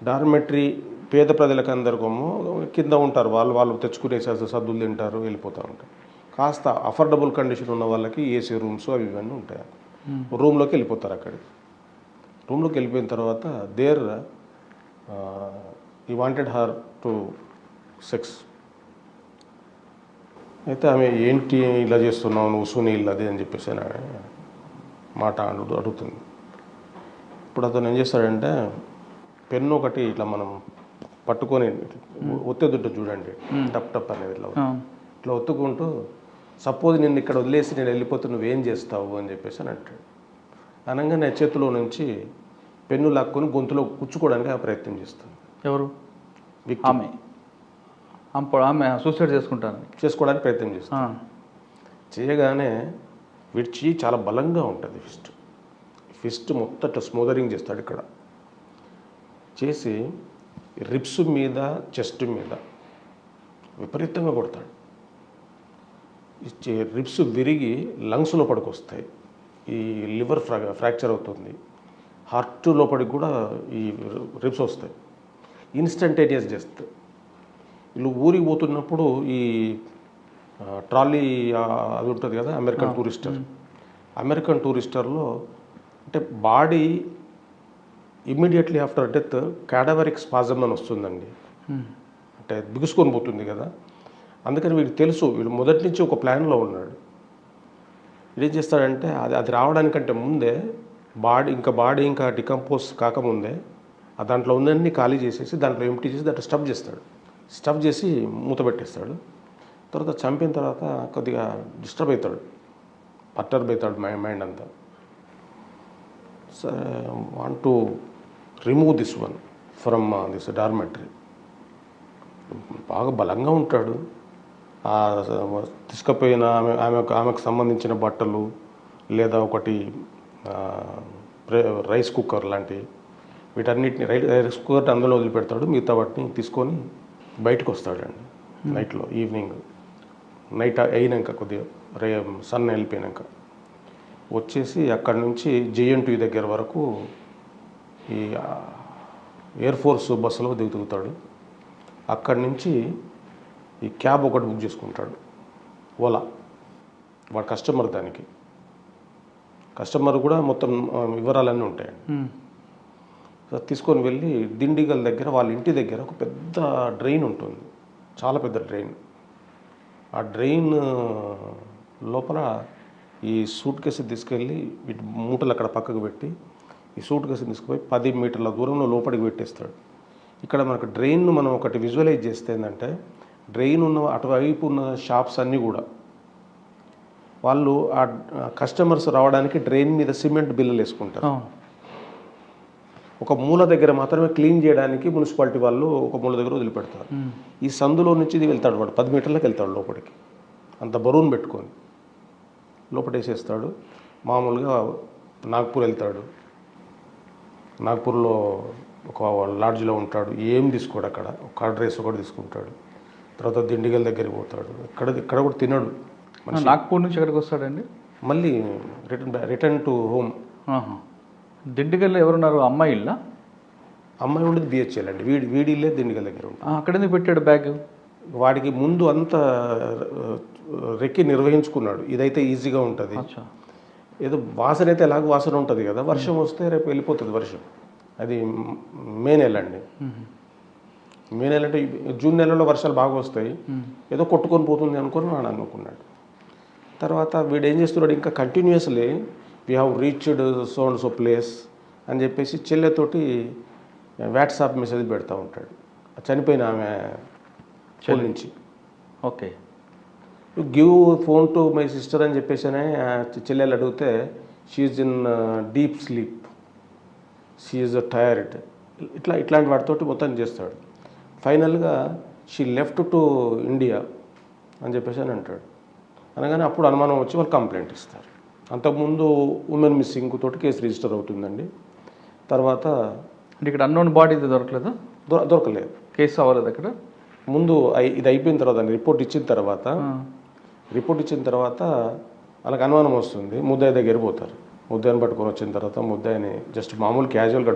డార్మెటరీ పేద ప్రజలకు అందరికేమో కింద ఉంటారు, వాళ్ళు తెచ్చుకునే సద్దులు తింటారు, వెళ్ళిపోతూ ఉంటారు. కాస్త అఫోర్డబుల్ కండిషన్ ఉన్న వాళ్ళకి ఏసీ రూమ్స్ అవి ఇవన్నీ ఉంటాయి. రూమ్లోకి వెళ్ళిపోతారు. అక్కడికి రూమ్లోకి వెళ్ళిపోయిన తర్వాత దేర్ ఈ వాంటెడ్ హర్ టు సెక్స్. అయితే ఆమె ఏంటి ఇలా చేస్తున్నావు నువ్వు సునీల్ అది అని చెప్పేసి మాట అడుగుతుంది. ఇప్పుడు అతను ఏం చేస్తాడంటే పెన్ను ఒకటి ఇట్లా మనం పట్టుకొని ఒత్తేదుంటే చూడండి, టప్ టప్ అనేది ఇట్లా ఒత్తుకుంటూ సపోజ్ నిన్ను ఇక్కడ వదిలేసి నేను వెళ్ళిపోతే నువ్వేం చేస్తావు అని చెప్పేసి అని అంటాడు. అనగానే చేతిలో నుంచి పెన్ను లాక్కొని గొంతులో కూర్చుకోవడానికి ఆ ప్రయత్నం చేస్తుంది. ఎవరు? ఆమె సూసైడ్ చేసుకోవడానికి ప్రయత్నం చేస్తుంది. చేయగానే విడిచి చాలా బలంగా ఉంటుంది ఫిస్ట్ మొత్తం స్మూదరింగ్ చేస్తాడు. ఇక్కడ చేసి రిబ్స్ మీద చెస్ట్ మీద విపరీతంగా కొడతాడు. రిబ్స్ విరిగి లంగ్స్ లోపలికి వస్తాయి, ఈ లివర్ ఫ్రాక్చర్ అవుతుంది, హార్ట్ లోపలికి కూడా ఈ రిబ్స్ వస్తాయి. ఇన్స్టంటేనియస్ చేస్తాయి. వీళ్ళు ఊరికి పోతున్నప్పుడు ఈ ట్రాలీ అది ఉంటుంది కదా, అమెరికన్ టూరిస్టర్లో అంటే body immediately after death cadaveric spasm అని వస్తుందండి. అంటే బిగుసుకొని పోతుంది కదా. అందుకని వీడికి తెలుసు, వీడు మొదటి నుంచి ఒక ప్లాన్లో ఉన్నాడు. వీడేం చేస్తాడంటే అది రావడానికంటే ముందే బాడీ ఇంకా డికంపోజ్ కాకముందే దాంట్లో ఉందన్నీ ఖాళీ చేసేసి దాంట్లో ఎంటీ చేసి దాంట్లో స్టఫ్ చేసి మూత పెట్టేస్తాడు. తర్వాత చంపిన తర్వాత కొద్దిగా డిస్టర్బ్ అవుతాడు మైండ్ అంతా. Want to remove this one from this dormitory. బాగా బలంగా ఉంటాడు. తీసుకుపోయిన ఆమెకు సంబంధించిన బట్టలు లేదా ఒకటి రైస్ కుక్కర్ లాంటి వీటన్నిటిని రైస్ కుక్కర్ అందులో వదిలిపెడతాడు. మిగతా వాటిని తీసుకొని బయటకు వస్తాడండి నైట్లో, నైట్ అయినాక కొద్దిగా సన్ వెళ్ళిపోయినాక వచ్చేసి అక్కడి నుంచి JNTU దగ్గర వరకు ఈ ఎయిర్ ఫోర్స్ బస్సులో దిగుతాడు. అక్కడి నుంచి ఈ క్యాబ్ ఒకటి బుక్ చేసుకుంటాడు, ఓలా. వాడు కస్టమర్, దానికి కస్టమర్ కూడా మొత్తం వివరాలన్నీ ఉంటాయండి. తీసుకొని వెళ్ళి దిండిగల్ దగ్గర వాళ్ళ ఇంటి దగ్గర ఒక పెద్ద డ్రైన్ ఉంటుంది, చాలా పెద్ద డ్రైన్. ఆ డ్రైన్ లోపల ఈ సూట్ కేసు తీసుకెళ్ళి వీటి మూటలు అక్కడ పక్కకు పెట్టి ఈ సూట్ కేసు తీసుకుపోయి 10 మీటర్ల దూరంలో లోపలికి పెట్టేస్తాడు. ఇక్కడ మనకు డ్రైన్ను మనం ఒకటి విజువలైజ్ చేస్తే ఏంటంటే డ్రైన్ ఉన్న అటువైపు ఉన్న షాప్స్ అన్నీ కూడా వాళ్ళు ఆ కస్టమర్స్ రావడానికి డ్రైన్ మీద సిమెంట్ బిల్లలు వేసుకుంటారు. అవును. ఒక మూల దగ్గర మాత్రమే క్లీన్ చేయడానికి మున్సిపాలిటీ వాళ్ళు ఒక మూల దగ్గర వదిలిపెడతారు. ఈ సందులో నుంచి ఇది వెళ్తాడు వాడు 10 మీటర్లకు వెళ్తాడు లోపలికి, అంత బరువును పెట్టుకొని లోపటేసేస్తాడు. మామూలుగా నాగ్పూర్ వెళ్తాడు, నాగ్పూర్లో ఒక లాడ్జ్లో ఉంటాడు, ఏం తీసుకోడు అక్కడ, ఒక కార్డ్ రైస్ ఒకటి తీసుకుంటాడు. తర్వాత దిండిగల్ దగ్గరికి పోతాడు, ఇక్కడ కూడా తినడు. నాగ్పూర్ నుంచి ఎక్కడికి వస్తాడండి? మళ్ళీ రిటర్న్ టు హోమ్. దిండిగల్లో ఎవరున్నారు? అమ్మాయి ఇల్లా? అమ్మాయి ఉండేది బిహెచ్ఎల్ అండి, వీడిల్లే దిండిగల్ దగ్గర ఉంటుంది. అక్కడెందుకు పెట్టాడు బ్యాగ్? వాడికి ముందు అంతా రెక్కి నిర్వహించుకున్నాడు, ఇదైతే ఈజీగా ఉంటుంది, ఏదో వాసన అయితే ఎలాగో వాసన ఉంటుంది కదా, వర్షం వస్తే రేపు వెళ్ళిపోతుంది వర్షం. అది మే నెల అండి, మే నెల అంటే జూన్ నెలలో వర్షాలు బాగా వస్తాయి, ఏదో కొట్టుకొని పోతుంది అనుకొని వాడు అనుకున్నాడు. తర్వాత వీడు ఏం చేస్తున్నాడు, ఇంకా continuously we have reached so and so place అని చెప్పేసి చెల్లెతోటి వాట్సాప్ మెసేజ్ పెడతా ఉంటాడు, చనిపోయిన ఆమె చెల్లి నుంచి. Okay, give phone to my sister అని చెప్పేసి చెల్లెలు అడిగితే she's in deep sleep, she's tired, ఇట్లాంటి వాటితోటి మొత్తం చేస్తాడు. ఫైనల్గా షీ లెఫ్ట్ టు ఇండియా అని చెప్పేసి అని అంటాడు. అనగానే అప్పుడు అనుమానం వచ్చి వాళ్ళు కంప్లైంట్ ఇస్తారు. అంతకుముందు ఉమెన్ మిస్సింగ్ తోటి కేసు రిజిస్టర్ అవుతుందండి. తర్వాత అంటే ఇక్కడ అన్నోన్ బాడీ దొరకలేదు, దొరకలేదు, కేసు అవ్వలేదు అక్కడ. ముందు ఇది అయిపోయిన తర్వాత రిపోర్ట్ ఇచ్చిన తర్వాత వాళ్ళకి అనుమానం వస్తుంది, ముద్దాయి దగ్గర పోతారు. ముద్దాయిని పట్టుకొని వచ్చిన తర్వాత ముద్దాయిని జస్ట్ మామూలు క్యాజువల్గా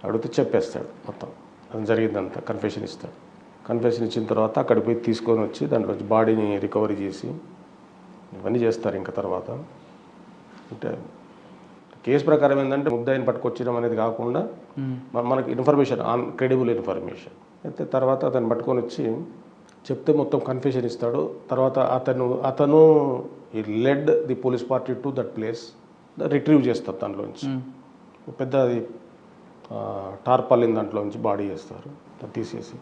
అడిగితే చెప్పేస్తాడు మొత్తం, అది జరిగిందంతా కన్ఫెషన్ ఇస్తాడు. కన్ఫెషన్ ఇచ్చిన తర్వాత అక్కడికి పోయి తీసుకొని వచ్చి దాంట్లో బాడీని రికవరీ చేసి ఇవన్నీ చేస్తారు. ఇంకా తర్వాత అంటే కేసు ప్రకారం ఏంటంటే ముద్దాయిని పట్టుకొచ్చడం అనేది కాకుండా మనకి ఇన్ఫర్మేషన్ క్రెడిబుల్ ఇన్ఫర్మేషన్ అయితే తర్వాత అతను పట్టుకొని వచ్చి చెప్తే మొత్తం కన్ఫెషన్ ఇస్తాడు. తర్వాత అతను he led the police party to that place, retrieve చేస్తారు దాంట్లోంచి పెద్ద టార్పాలిన్ దాంట్లోంచి బాడీ చేస్తారు, తీసేసి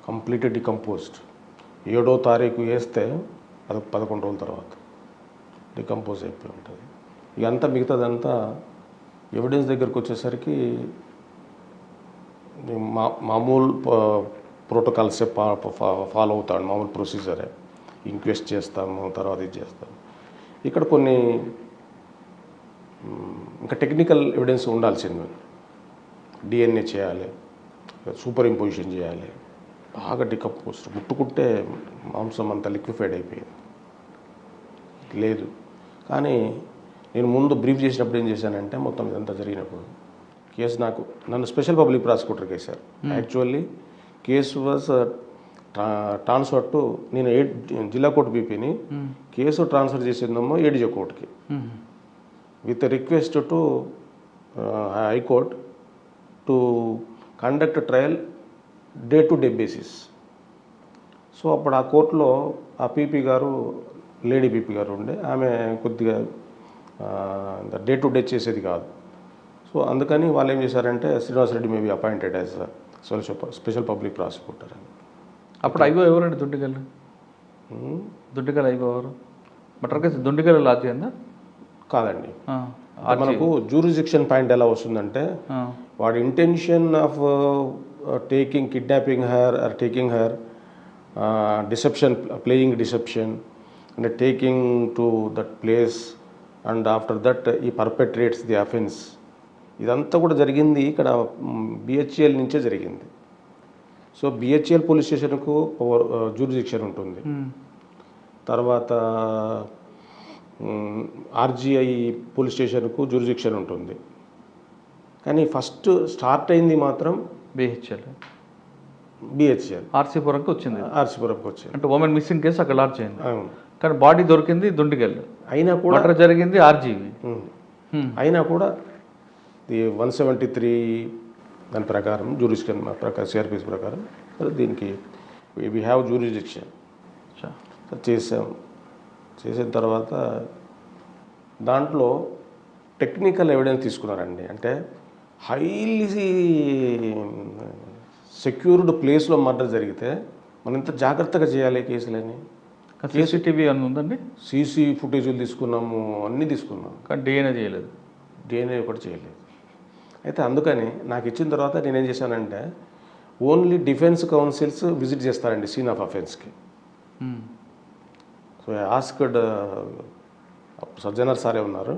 కంప్లీట్ డికంపోజ్డ్. 7వ తారీఖు వేస్తే అది 11 రోజుల తర్వాత డికంపోజ్ అయిపోయి ఉంటుంది. ఇదంతా మిగతాదంతా ఎవిడెన్స్ దగ్గరకు వచ్చేసరికి మామూలు ప్రోటోకాల్సే ఫాలో అవుతాడు, మామూలు ప్రొసీజరే. ఇంక్వెస్ట్ చేస్తాము, తర్వాత ఇది చేస్తాము. ఇక్కడ కొన్ని ఇంకా టెక్నికల్ ఎవిడెన్స్ ఉండాల్సింది. డిఎన్ఏ చేయాలి, సూపర్ ఇంపోజిషన్ చేయాలి, బాగా డికంపోజ్డ్, ముట్టుకుంటే మాంసం అంతా లిక్విఫైడ్ అయిపోయింది లేదు. కానీ నేను ముందు బ్రీఫ్ చేసినప్పుడు ఏం చేశానంటే మొత్తం ఇదంతా జరిగినప్పుడు కేసు నన్ను స్పెషల్ పబ్లిక్ ప్రాసిక్యూటర్కి వేశారు. Actually case was transfer to, నేను జిల్లా కోర్టు బీపీని కేసు ట్రాన్స్ఫర్ చేసిందేమో ఏడీజే కోర్టుకి with request to high court to conduct trial day to day basis. So అప్పుడు ఆ కోర్టులో ఆ పీపీ గారు, లేడీ పీపీ గారు ఉండే, ఆమె కొద్దిగా డే టు డే చేసేది కాదు. సో అందుకని వాళ్ళు ఏం చేశారంటే Srinivasa Reddy may be appointed as special public prosecutor అని. అప్పుడు ఐగో ఎవరండి? దుండిగల్ ఐగో ఎవరు? మటర్ కేసు దుండిగల్ లాడ్జ్ అయిందా? కాదండి, మనకు జ్యూరిస్డిక్షన్ పాయింట్ ఎలా వస్తుందంటే వాడి intention of taking kidnapping her or taking her deception, playing deception and taking to that place and after that he perpetrates the offence. ఇదంతా కూడా జరిగింది ఇక్కడ బిహెచ్ఎల్ నుంచే జరిగింది. సో బిహెచ్ఎల్ పోలీస్ స్టేషన్కు జ్యూరిస్డిక్షన్ ఉంటుంది, తర్వాత ఆర్జీఐ పోలీస్ స్టేషన్కు జ్యూరిస్డిక్షన్ ఉంటుంది. కానీ ఫస్ట్ స్టార్ట్ అయింది మాత్రం బిహెచ్ఎల్, ఆర్సీపురంకి వచ్చింది. అంటే ఉమెన్ మిస్సింగ్ కేసు అక్కడ లాడ్జ్ అయింది. కానీ బాడీ దొరికింది దుండిగల్, అయినా కూడా మర్డర్ జరిగింది ఆర్జీవి. అయినా కూడా ది 173 దాని ప్రకారం జ్యూరిస్డిక్షన్ ప్రకారం, సిఆర్పిసి ప్రకారం దీనికి వీ హ్యావ్ జ్యూరిస్డిక్షన్ చేసిన తర్వాత దాంట్లో టెక్నికల్ ఎవిడెన్స్ తీసుకున్నారండి. అంటే హైలీ సెక్యూర్డ్ ప్లేస్లో మర్డర్ జరిగితే మనం ఎంత జాగ్రత్తగా చేయాలి కేసులని. CCTV అని ఉందండి, సీసీ ఫుటేజీలు తీసుకున్నాము, అన్నీ తీసుకున్నాము, కానీ DNA చేయలేదు. DNA కూడా చేయలేదు. అయితే అందుకని నాకు ఇచ్చిన తర్వాత నేనేం చేశానంటే ఓన్లీ డిఫెన్స్ కౌన్సిల్స్ విజిట్ చేస్తారండి సీన్ ఆఫ్ అఫెన్స్కి. సో ఐ ఆస్క్డ్ సజ్జనర్ సారే ఉన్నారు,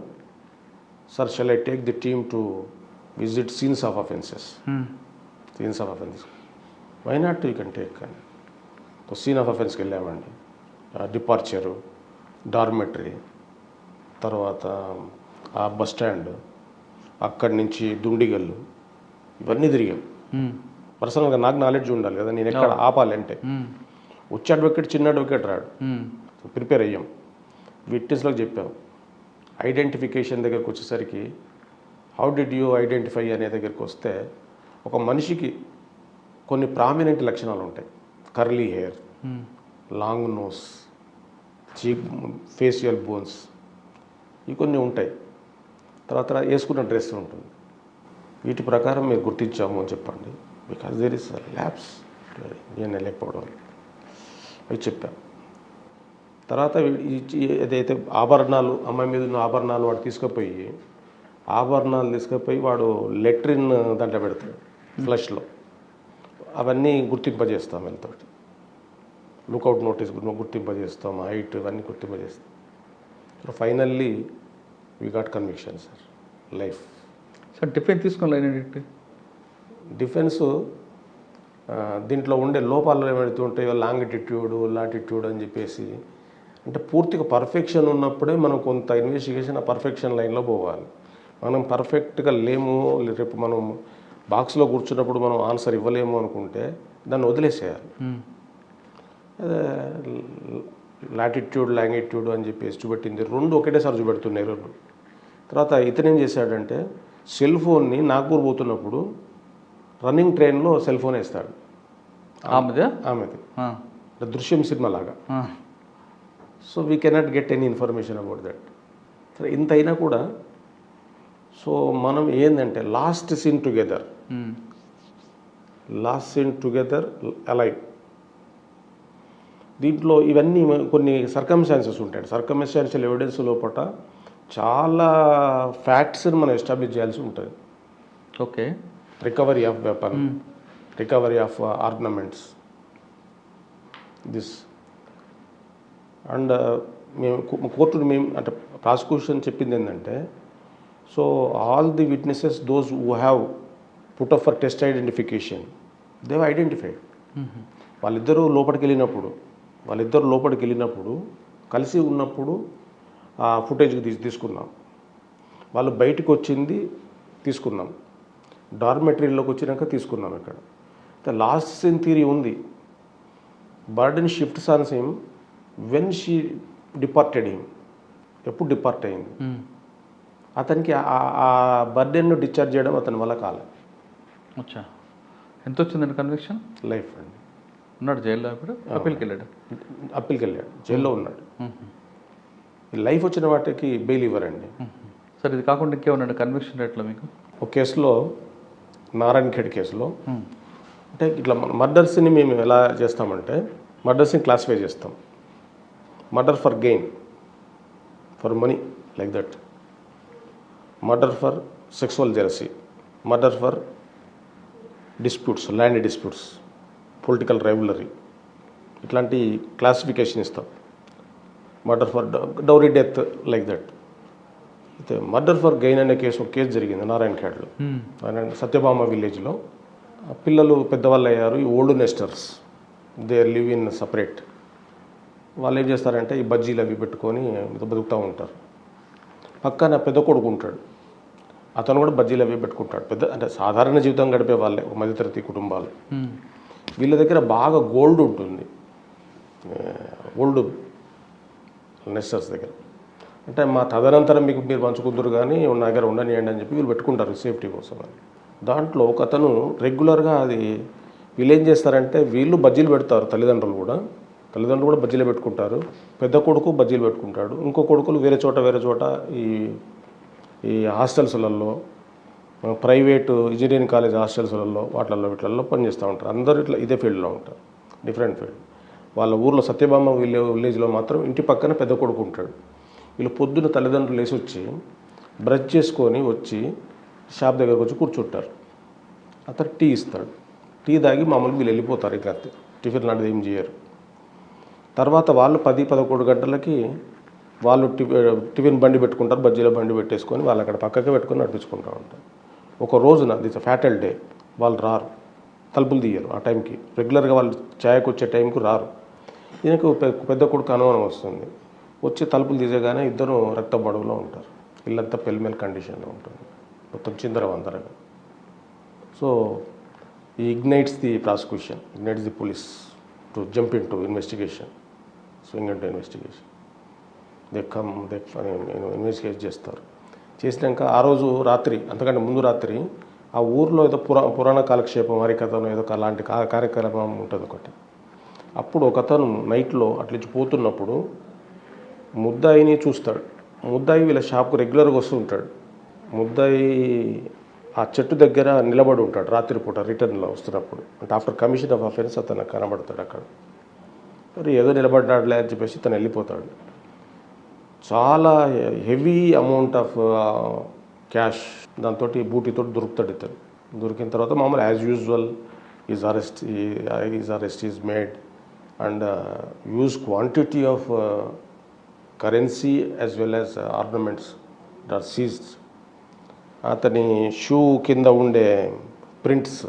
sir shall I take the team to visit scenes of offences. Scenes of offence why not you can take అని. సో సీన్ ఆఫ్ అఫెన్స్కి వెళ్ళామండి. Departure, dormitory, తర్వాత ఆ bus stand, అక్కడి నుంచి దుండిగల్లు, ఇవన్నీ తిరిగాం. పర్సనల్గా నాకు నాలెడ్జ్ ఉండాలి కదా, నేను ఎక్కడ ఆపాలి అంటే. వచ్చే అడ్వకేట్ చిన్న అడ్వకేట్ రాడు, ప్రిపేర్ అయ్యాం. విట్నెస్లకు చెప్పాం. ఐడెంటిఫికేషన్ దగ్గరకు వచ్చేసరికి హౌ డిడ్ యూ ఐడెంటిఫై అనే దగ్గరికి వస్తే ఒక మనిషికి కొన్ని ప్రామినెంట్ లక్షణాలు ఉంటాయి. Curly hair, long nose, cheek, facial bones, ఇవి కొన్ని ఉంటాయి. తర్వాత వేసుకున్న డ్రెస్ ఉంటుంది. వీటి ప్రకారం మీరు గుర్తించాము అని చెప్పండి, బికాజ్ దేర్ ఇస్ ల్యాబ్స్ నేను లేకపోవడం అవి చెప్పాం. తర్వాత ఏదైతే ఆభరణాలు, అమ్మాయి మీద ఉన్న ఆభరణాలు వాడు తీసుకుపోయి వాడు లెట్రిన్ దాంట్లో పెడతాడు ఫ్లష్లో, అవన్నీ గుర్తింపజేస్తాం వీళ్ళతోటి. లుకౌట్ నోటీస్ గుర్తింపజేస్తాం, హైట్ ఇవన్నీ గుర్తింపజేస్తాం. So finally we got conviction sir, life. Sir defence తీసుకోవాలి. డిఫెన్స్ దీంట్లో ఉండే లోపాలు ఏమైతే ఉంటాయో, లాటిట్యూడ్ అని చెప్పేసి, అంటే పూర్తిగా పర్ఫెక్షన్ ఉన్నప్పుడే మనం కొంత ఇన్వెస్టిగేషన్ ఆ పర్ఫెక్షన్ లైన్లో పోవాలి. మనం పర్ఫెక్ట్గా లేము, రేపు మనం బాక్స్లో కూర్చున్నప్పుడు మనం ఆన్సర్ ఇవ్వలేము అనుకుంటే దాన్ని వదిలేసేయాలి. లాంగిట్యూడ్ అని చెప్పేసి చూపెట్టింది, రెండు ఒకటేసారి చూపెడుతున్నాయి రెండు. తర్వాత ఇతనేం చేశాడంటే సెల్ ఫోన్ని నాగ్పూర్ పోతున్నప్పుడు రన్నింగ్ ట్రైన్లో సెల్ ఫోన్ వేస్తాడు. ఆమెది దృశ్యం సినిమా లాగా. So we cannot get any information about that. సరే ఇంత అయినా కూడా సో మనం ఏంటంటే లాస్ట్ సీన్ టుగెదర్ అలైవ్. దీంట్లో ఇవన్నీ కొన్ని సర్కమ్స్టాన్సెస్ ఉంటాయి. సర్కమ్స్టాన్షియల్ ఎవిడెన్స్ లోపల చాలా ఫ్యాక్ట్స్ని మనం ఎస్టాబ్లిష్ చేయాల్సి ఉంటుంది. Okay, recovery of weapon, recovery of ornaments, this. And కోర్టును అంటే ప్రాసిక్యూషన్ చెప్పింది ఏంటంటే, so all the witnesses those who have put up for test identification they've identified. వాళ్ళిద్దరూ లోపలికి వెళ్ళినప్పుడు కలిసి ఉన్నప్పుడు ఆ ఫుటేజ్కి తీసుకున్నాం. వాళ్ళు బయటకు వచ్చింది తీసుకున్నాం, డార్మెటరీలోకి వచ్చినాక తీసుకున్నాం. ఇక్కడ లాస్ట్ సీన్ థియరీ ఉంది. Burden shifts on him when she departed him. ఎప్పుడు డిపార్ట్ అయింది అతనికి ఆ బర్డెన్ను డిశ్చార్జ్ చేయడం అతని వల్ల కాలేదు. అచ్చా, ఎంత వచ్చిందండి కన్విక్షన్? లైఫ్ అండి. ఉన్నాడు జైల్లో, ఇప్పుడు అప్పీల్కి వెళ్ళాడు, జైల్లో ఉన్నాడు. లైఫ్ వచ్చిన వాటికి బెయిల్ ఇవ్వరండి. సార్ ఇది కాకుండా ఇంకేమన్నాడు కన్విక్షన్ రేట్లో మీకు? ఒక కేసులో, నారాయణఖేడ్ కేసులో, అంటే ఇట్లా మర్డర్స్ని మేము ఎలా చేస్తామంటే మర్డర్స్ని క్లాసిఫై చేస్తాం. Murder for gain, for money, like that. Murder for sexual jealousy, murder for disputes, land disputes, political rivalry, ఇట్లాంటి క్లాసిఫికేషన్ ఇస్తాం. Murder for dowry death, like that. అయితే మర్డర్ ఫర్ గెయిన్ అనే ఒక కేసు జరిగింది నారాయణఖేడ్లో. సత్యభామ విలేజ్లో పిల్లలు పెద్దవాళ్ళు అయ్యారు. ఈ old nesters, they live in separate. వాళ్ళు ఏం చేస్తారంటే ఈ బజ్జీలు అవి పెట్టుకొని బతుకుతూ ఉంటారు. పక్కన పెద్ద కొడుకు ఉంటాడు, అతను కూడా బజ్జీలు అవి పెట్టుకుంటాడు. అంటే సాధారణ జీవితం గడిపే వాళ్ళే, ఒక మధ్యతరగతి కుటుంబాలు. వీళ్ళ దగ్గర బాగా గోల్డ్ ఉంటుంది, ఓల్డ్ నెస్టర్స్ దగ్గర. అంటే మా తదనంతరం మీరు పంచుకుందరు కానీ నా దగ్గర ఉండనియండి అని చెప్పి వీళ్ళు పెట్టుకుంటారు సేఫ్టీ కోసం అని. దాంట్లో ఒక అతను రెగ్యులర్గా అది వీళ్ళు ఏం చేస్తారంటే వీళ్ళు బజ్జీలు పెడతారు, తల్లిదండ్రులు కూడా బజ్జీలు పెట్టుకుంటారు. పెద్ద కొడుకు బజ్జీలు పెట్టుకుంటాడు, ఇంకో కొడుకులు వేరే చోట ఈ హాస్టల్స్లలో, ప్రైవేటు ఇంజనీరింగ్ కాలేజ్ హాస్టల్స్లలో, వీటిల్లో పనిచేస్తూ ఉంటారు. అందరూ ఇట్లా ఇదే ఫీల్డ్లో ఉంటారు, డిఫరెంట్ ఫీల్డ్. వాళ్ళ ఊర్లో సత్యభామ విలేజ్లో మాత్రం ఇంటి పక్కన పెద్ద కొడుకు ఉంటాడు. వీళ్ళు పొద్దున్న తల్లిదండ్రులు లేచి వచ్చి బ్రష్ చేసుకొని వచ్చి షాప్ దగ్గరకు వచ్చి కూర్చుంటారు. అతను టీ ఇస్తాడు. టీ తాగి మామూలుగా వీళ్ళు వెళ్ళిపోతారు. ఇక టిఫిన్ లాంటిది ఏం చేయరు. తర్వాత వాళ్ళు 10-11 గంటలకి వాళ్ళు టిఫిన్ బండి పెట్టుకుంటారు. బజ్జీల బండి పెట్టేసుకొని వాళ్ళు అక్కడ పక్కకే పెట్టుకొని నడిపించుకుంటూ ఉంటారు. ఒక రోజున దిస్ ఫ్యాటల్ డే వాళ్ళు రారు, తలుపులు తీయరు ఆ టైంకి. రెగ్యులర్గా వాళ్ళు ఛాయకు వచ్చే టైంకు రారు. ఈయనకు పెద్ద కొడుకు అనుమానం వస్తుంది. వచ్చి తలుపులు తీసేగానే ఇద్దరు రక్త బడుగులో ఉంటారు. ఇల్లంతా పెల్మెల్ కండిషన్లో ఉంటుంది, మొత్తం చిందరవందరగా. సో ఈ ignites the prosecution, ignites the police to jump in to investigation, swing in to investigation. They investigate చేస్తారు. చేసినాక ఆ రోజు రాత్రి, అంతకంటే ముందు రాత్రి ఆ ఊర్లో ఏదో పురాణ కాలక్షేపం హరికథను ఏదో అలాంటి కార్యక్రమం ఉంటుంది ఒకటి. అప్పుడు ఒకతను నైట్లో అట్లించి పోతున్నప్పుడు ముద్దాయిని చూస్తాడు. ముద్దాయి వీళ్ళ షాప్కు రెగ్యులర్గా వస్తూ ఉంటాడు. ముద్దాయి ఆ చెట్టు దగ్గర నిలబడి ఉంటాడు రాత్రిపూట రిటర్న్లో వస్తున్నప్పుడు. అంటే ఆఫ్టర్ కమిషన్ ఆఫ్ అఫెన్స్ అతను కనబడతాడు అక్కడ. మరి ఏదో నిలబడ్డాడులే అని చెప్పేసి తను వెళ్ళిపోతాడు. చాలా హెవీ అమౌంట్ ఆఫ్ క్యాష్ దాంతో బూటీతో దొరుకుతాడు ఇతను. దొరికిన తర్వాత మామూలు as usual is arrest is made and huge quantity of currency as well as ornaments are seized. అతని షూ కింద ఉండే ప్రింట్స్,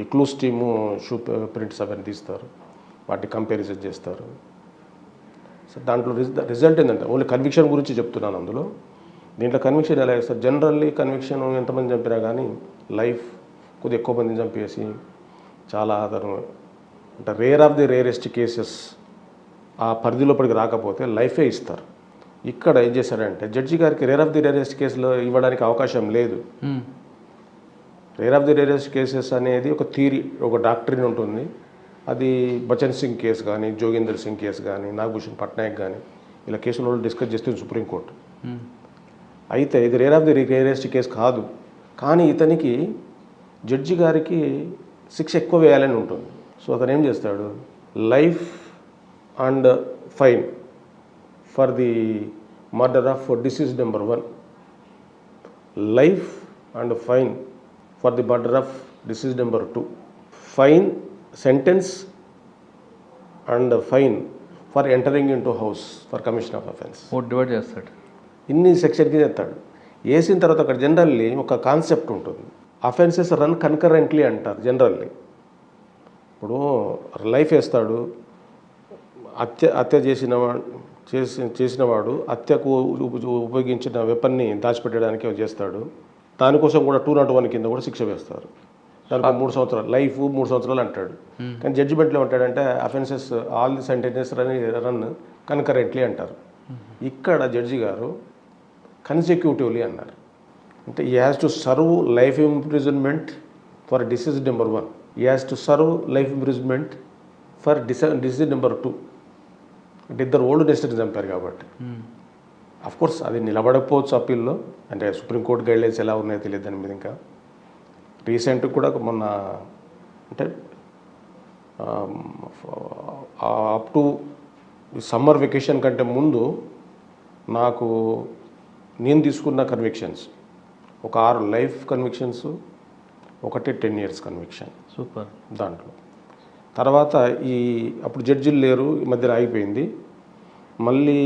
ఈ క్లూస్ టీము షూ ప్రింట్స్ అవన్నీ తీస్తారు, వాటి కంపారిజన్ చేస్తారు. సో దాంట్లో రిజల్ట్ ఏంటంటే ఓన్లీ కన్విక్షన్ గురించి చెప్తున్నాను. అందులో దీంట్లో కన్విక్షన్ ఎలా చేస్తారు? జనరల్లీ కన్విక్షన్ ఎంతమంది చంపినా కానీ లైఫ్ కొద్దిగా ఎక్కువ మందిని చంపేసి చాలా అతను అంటే rare of the rarest cases ఆ పరిధిలోపలికి రాకపోతే లైఫే ఇస్తారు. ఇక్కడ ఏం చేశారంటే జడ్జి గారికి రేర్ ఆఫ్ ది రేరెస్ట్ కేసులో ఇవ్వడానికి అవకాశం లేదు. Rare of the rarest cases అనేది ఒక థియరీ, ఒక డాక్టరీన్ ఉంటుంది. అది బచన్ సింగ్ కేసు కానీ, జోగేందర్ సింగ్ కేసు కానీ, నాగభూషణ్ పట్నాయక్ కానీ ఇలా కేసులలో డిస్కస్ చేస్తుంది సుప్రీంకోర్టు. అయితే ఇది rare of the rarest case కాదు, కానీ ఇతనికి జడ్జి గారికి శిక్ష ఎక్కువ వేయాలని ఉంటుంది. సో అతను ఏం చేస్తాడు, life and fine for the murder of disease number 1, life and fine for the murder of disease number 2, fine sentence and fine for entering in to house for commission of offence. Divide చేస్తాడు, ఇన్ని సెక్షన్కి చేస్తాడు. వేసిన తర్వాత అక్కడ generally ఒక concept ఉంటుంది, offences run concurrently అంటారు జనరల్లీ. ఇప్పుడు లైఫ్ వేస్తాడు, హత్య చేసినవాడు హత్యకు ఉపయోగించిన వెపన్ని దాచిపెట్టడానికి చేస్తాడు. దానికోసం కూడా 201 కింద కూడా శిక్ష వేస్తారు. దానికి 3 సంవత్సరాలు, లైఫ్ 3 సంవత్సరాలు అంటాడు. కానీ జడ్జిమెంట్లో ఏమంటాడంటే offences all the sentences run concurrently అంటారు. ఇక్కడ జడ్జి గారు కన్సిక్యూటివ్లీ అన్నారు. అంటే ఈ has to serve life imprisonment for deceased number 1, ఈ has to serve life imprisonment for deceased number 2. అంటే ఇద్దరు ఓల్డ్ డెస్టిని చంపారు కాబట్టి కోర్స్ అది నిలబడకపోవచ్చు అప్పీల్లో. అంటే సుప్రీంకోర్టు గైడ్లైన్స్ ఎలా ఉన్నాయో తెలియదు దాని మీద. ఇంకా రీసెంట్గా కూడా మొన్న అంటే అప్ టు సమ్మర్ వెకేషన్ కంటే ముందు నేను తీసుకున్న కన్విక్షన్స్ ఒక 6 లైఫ్ కన్విక్షన్స్, ఒకటి 10 years కన్విక్షన్. సూపర్. దాంట్లో తర్వాత అప్పుడు జడ్జిలు లేరు, ఈ మధ్యలో ఆగిపోయింది. మళ్ళీ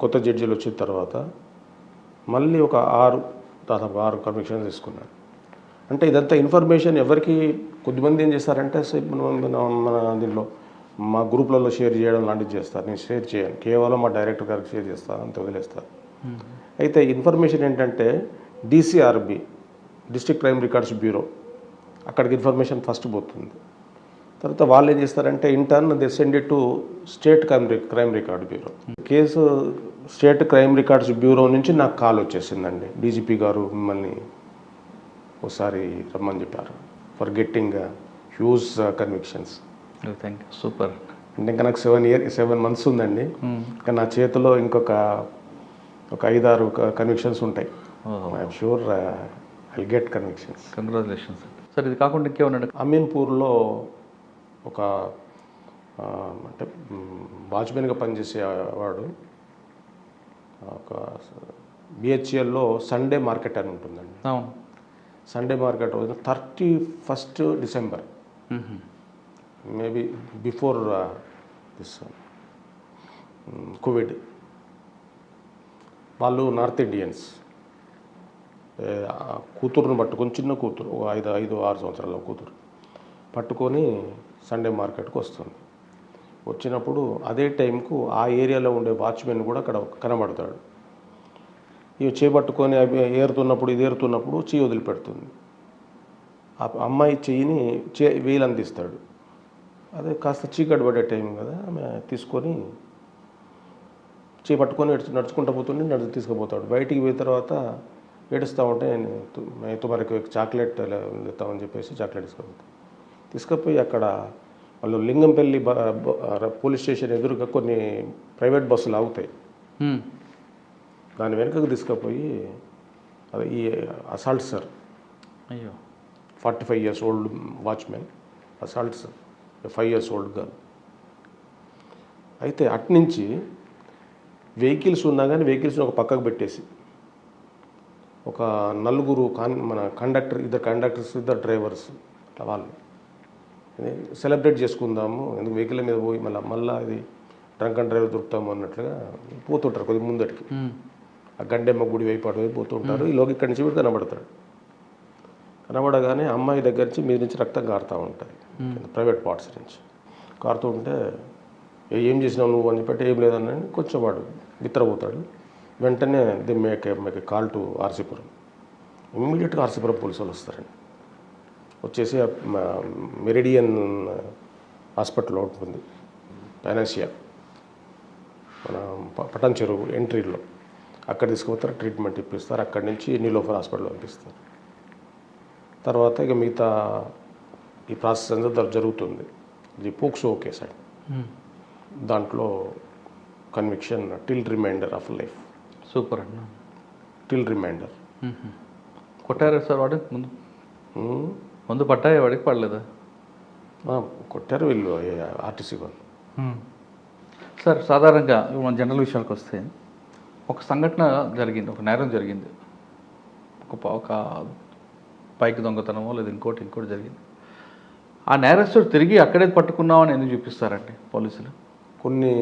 కొత్త జడ్జిలు వచ్చిన తర్వాత మళ్ళీ ఒక దాదాపు 6 కన్విక్షన్స్ తీసుకున్నాను. అంటే ఇదంతా ఇన్ఫర్మేషన్ ఎవరికి, కొద్దిమంది ఏం చేస్తారంటే మన దీనిలో మా గ్రూప్లలో షేర్ చేయడం లాంటివి చేస్తారు. నేను షేర్ చేయను, కేవలం మా డైరెక్టర్ గారికి షేర్ చేస్తాను, అంత వదిలేస్తాను. అయితే ఇన్ఫర్మేషన్ ఏంటంటే DCRB, district crime records bureau, అక్కడికి ఇన్ఫర్మేషన్ ఫస్ట్ పోతుంది. తర్వాత వాళ్ళు ఏం చేస్తారంటే intern they send it to state crime record bureau. Case state crime records bureau నుంచి నాకు కాల్ వచ్చేసిందండి, DGP గారు మిమ్మల్ని ఒకసారి రమ్మని చెప్పారు for getting huge convictions. Thank you. Super. అంటే ఇంకా నాకు 7 months ఉందండి. ఇంకా నా చేతిలో ఇంకొక 5-6 కన్విక్షన్స్ ఉంటాయి. I'm sure I'll get convictions. Congratulations sir. ఇది కాకుండా ఇంకేమన్నా? అమీన్పూర్లో ఒక అంటే వాచ్మెన్గా పనిచేసేవాడు ఒక బిహెచ్ఎల్లో సండే మార్కెట్ అని ఉంటుందండి. అవును. సండే మార్కెట్ రోజున 31st December, maybe before this Covid. వాళ్ళు నార్త్ ఇండియన్స్ కూతురుని పట్టుకొని, చిన్న కూతురు, 5-6 సంవత్సరాల కూతురు పట్టుకొని సండే మార్కెట్కి వస్తుంది. వచ్చినప్పుడు అదే టైంకు ఆ ఏరియాలో ఉండే వాచ్మెన్ కూడా అక్కడ కనబడతాడు. ఇవి చేపట్టుకొని అవి ఏరుతున్నప్పుడు చెయ్యి వదిలిపెడుతుంది. ఆ అమ్మాయి చెయ్యిని వేలు అందిస్తాడు. అదే కాస్త చీకటి పడే టైం కదా, ఆమె తీసుకొని చేపట్టుకొని నడుచుకుంటూ పోతుంటే తీసుకుపోతాడు. బయటికి పోయిన తర్వాత ఏడుస్తూ ఉంటే తుమరికి చాక్లెట్ ఇస్తామని చెప్పేసి చాక్లెట్ తీసుకుపోయి అక్కడ వాళ్ళు లింగంపల్లి పోలీస్ స్టేషన్ ఎదురుగా కొన్ని ప్రైవేట్ బస్సులు ఆగుతాయి. దాని వెనుకకు తీసుకుపోయి అది ఈ అసాల్ట్ సార్, అయ్యో, 45 years old watchman, assault sir 5 years old girl. అయితే అట్నుంచి వెహికల్స్ ఉన్నా కానీ వెహికల్స్ని ఒక పక్కకు పెట్టేసి ఒక నలుగురు మన ఇద్దరు కండక్టర్స్, ఇద్దరు డ్రైవర్స్, అట్లా వాళ్ళు సెలబ్రేట్ చేసుకుందాము, ఎందుకు వెహికల్ మీద పోయి మళ్ళీ ఇది డ్రంక్ అండ్ డ్రైవర్ దొరుకుతాము అన్నట్లుగా పోతుంటారు కొద్దిగా ముందటికి. ఆ గండెమ్మ గుడి వైపు అటువైపు పోతుంటారు. ఈలోకి ఇక్కడి నుంచి కూడా కనబడతాడు. కనబడగానే అమ్మాయి దగ్గర నుంచి మీద నుంచి రక్తం కారుతూ ఉంటుంది, ప్రైవేట్ పార్ట్స్ నుంచి కారుతూ ఉంటే ఏం చేసినావు నువ్వు అని చెప్పి ఏం లేదని కొంచెం వాడు బిత్తరపోతాడు. వెంటనే the make call to RC Puram. ఇమ్మీడియట్గా ఆర్సీపురం పోలీసు వాళ్ళు వస్తారండి. వచ్చేసి మెరిడియన్ హాస్పిటల్ ఉంటుంది పైనాన్షియా, మన పటాన్ చెరువు ఎంట్రీలో, అక్కడ తీసుకుపోతారు, ట్రీట్మెంట్ ఇప్పిస్తారు. అక్కడి నుంచి నీలోఫర్ హాస్పిటల్ పంపిస్తారు. తర్వాత ఇక మిగతా ఈ ప్రాసెస్ అంతా జరుగుతుంది. ఇది పోక్సో కేసు అండి. దాంట్లో conviction till remainder of life. Super అన్న. Till remainder. కొట్టారా సార్ వాడు? ముందు పట్టాయా వాడికి? పడలేదా? కొట్టారు వీళ్ళు ఆర్టీసీ వాళ్ళు. సార్ సాధారణంగా మన జనరల్ విషయాలకు వస్తే ఒక సంఘటన జరిగింది, ఒక నేరం జరిగింది, ఒక బైక్ దొంగతనమో లేదా ఇంకోటి జరిగింది. ఆ నేరస్తుడు తిరిగి అక్కడే పట్టుకున్నామని ఎందుకు చూపిస్తారండి పోలీసులు? కొన్ని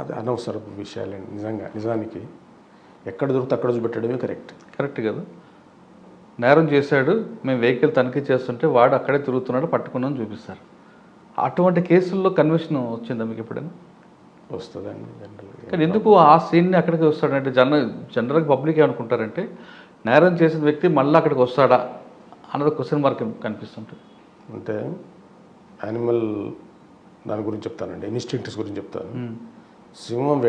అది అనవసరపు విషయాలండి. నిజానికి ఎక్కడ దొరికితే అక్కడ చూపెట్టడమే కరెక్ట్ కదా. నేరం చేశాడు, మేము వెహికల్ తనిఖీ చేస్తుంటే వాడు అక్కడే తిరుగుతున్నాడు, పట్టుకున్నాం చూపిస్తారు. అటువంటి కేసుల్లో కన్విక్షన్ వచ్చిందా మీకు ఎప్పుడైనా? వస్తుందండి జనరల్గా. కానీ ఎందుకు ఆ సీన్ని అక్కడికి వస్తాడంటే జనరల్గా పబ్లిక్ ఏమనుకుంటారంటే నేరం చేసిన వ్యక్తి మళ్ళీ అక్కడికి వస్తాడా అన్నది క్వశ్చన్ మార్క్ కనిపిస్తుంటుంది. అంటే యానిమల్ దాని గురించి చెప్తానండి, ఇన్స్టింక్ట్స్ గురించి చెప్తాను. సింహం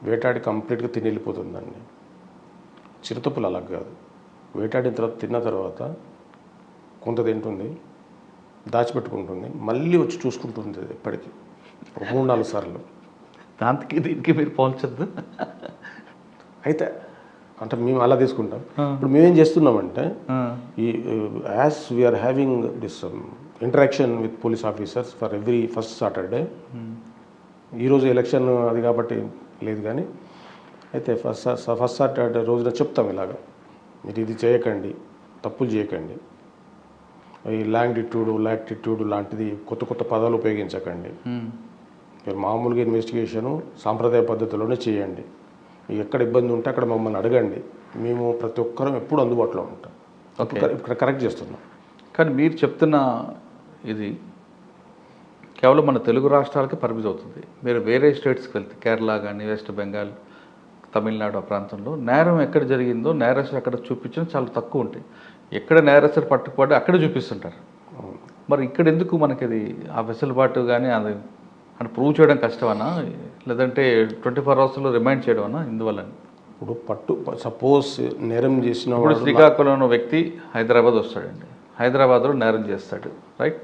వేటాడి కంప్లీట్గా తిని వెళ్ళిపోతుందండి. చిరుతపులు అలా కాదు. వేటాడిన తర్వాత తిన్న తర్వాత కొంత తింటుంది, దాచిపెట్టుకుంటుంది, మళ్ళీ వచ్చి చూసుకుంటుంది ఎప్పటికీ 3-4 సార్లు. దానికి దీనికి మీరు పోల్చొద్దు. అయితే అంటే మేము అలా తీసుకుంటాం. ఇప్పుడు మేమేం చేస్తున్నామంటే ఈ as we're having this interaction with police officers for every first Saturday. ఈరోజు ఎలక్షన్ అది కాబట్టి లేదు, కానీ అయితే ఫస్ట్ సాటర్డే రోజున చెప్తాం ఇలాగా, మీరు ఇది చేయకండి, తప్పులు చేయకండి, ఈ లాటిట్యూడ్ లాంటిది కొత్త పదాలు ఉపయోగించకండి, మీరు మామూలుగా ఇన్వెస్టిగేషను సాంప్రదాయ పద్ధతిలోనే చేయండి, మీకు ఎక్కడ ఇబ్బంది ఉంటే అక్కడ మమ్మల్ని అడగండి, మేము ప్రతి ఒక్కరం ఎప్పుడు అందుబాటులో ఉంటాం. ఇక్కడ కరెక్ట్ చేస్తున్నాం. కానీ మీరు చెప్తున్న ఇది కేవలం మన తెలుగు రాష్ట్రాలకి పరిమితి అవుతుంది. మీరు వేరే స్టేట్స్కి వెళ్తే కేరళ కానీ వెస్ట్ బెంగాల్, తమిళనాడు ఆ ప్రాంతంలో నేరం ఎక్కడ జరిగిందో నేరస్తులు అక్కడ చూపించడం చాలా తక్కువ ఉంటాయి. ఎక్కడ నేరస్తులు పట్టుకుపడి అక్కడ చూపిస్తుంటారు. మరి ఇక్కడ ఎందుకు మనకి అది ఆ వెసులుబాటు కానీ అది అని ప్రూవ్ చేయడం కష్టమన్నా, లేదంటే 24 అవర్స్లో రిమైండ్ చేయడం అన్నా ఇందువల్ల? ఇప్పుడు సపోజ్ నేరం చేసిన ఇప్పుడు శ్రీకాకుళంలో వ్యక్తి హైదరాబాద్ వస్తాడండి, హైదరాబాద్లో నేరం చేస్తాడు, రైట్,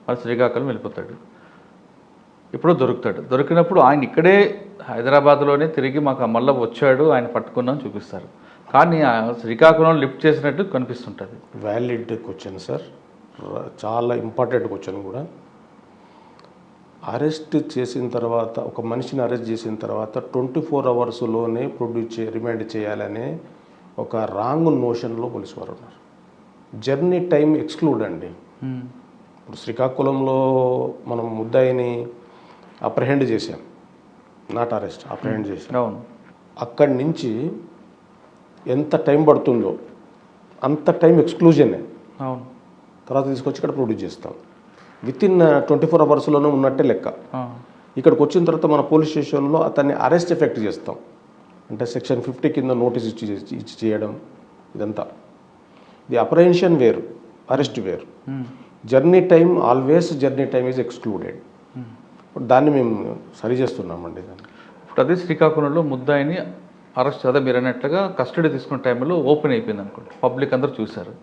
మరి శ్రీకాకుళం వెళ్ళిపోతాడు, ఇప్పుడు దొరికినప్పుడు ఆయన ఇక్కడే హైదరాబాద్లోనే తిరిగి మాకు మళ్ళీ వచ్చాడు, ఆయన పట్టుకున్నాం చూపిస్తారు. కానీ శ్రీకాకుళం లిఫ్ట్ చేసినట్టు కనిపిస్తుంటుంది. వ్యాలిడ్ క్వశ్చన్ సార్, చాలా ఇంపార్టెంట్ క్వశ్చన్ కూడా. అరెస్ట్ చేసిన తర్వాత, ఒక మనిషిని అరెస్ట్ చేసిన తర్వాత 24 అవర్స్లోనే రిమాండ్ చేయాలనే ఒక రాంగ్ నోషన్లో పోలీసు వారు ఉన్నారు. జర్నీ టైం ఎక్స్క్లూడ్ అండి. ఇప్పుడు శ్రీకాకుళంలో మనం ముద్దాయిని అప్రహెండ్ చేశాం, నాట్ అరెస్ట్, అప్రహెండ్ చేశాం. అవును. అక్కడి నుంచి ఎంత టైం పడుతుందో అంత టైం ఎక్స్క్లూజనే. అవును. తర్వాత తీసుకొచ్చి ఇక్కడ ప్రొడ్యూస్ చేస్తాం. వితిన్ 24 అవర్స్లోనే ఉన్నట్టే లెక్క. ఇక్కడికి వచ్చిన తర్వాత మన పోలీస్ స్టేషన్లో అతన్ని అరెస్ట్ ఎఫెక్ట్ చేస్తాం. అంటే సెక్షన్ 50 కింద నోటీస్ ఇచ్చి చేయడం, ఇదంతా. ది అప్రహెన్షన్ వేరు, అరెస్ట్ వేరు. Journey time, always journey time is excluded. దాన్ని మేము సరి చేస్తున్నామండి. దాన్ని ఇప్పుడు అదే శ్రీకాకుళంలో ముద్దాయిని అరెస్ట్, అదే మీరు అన్నట్లుగా కస్టడీ తీసుకున్న టైంలో ఓపెన్ అయిపోయింది అనుకోండి, పబ్లిక్ అందరూ చూశారు.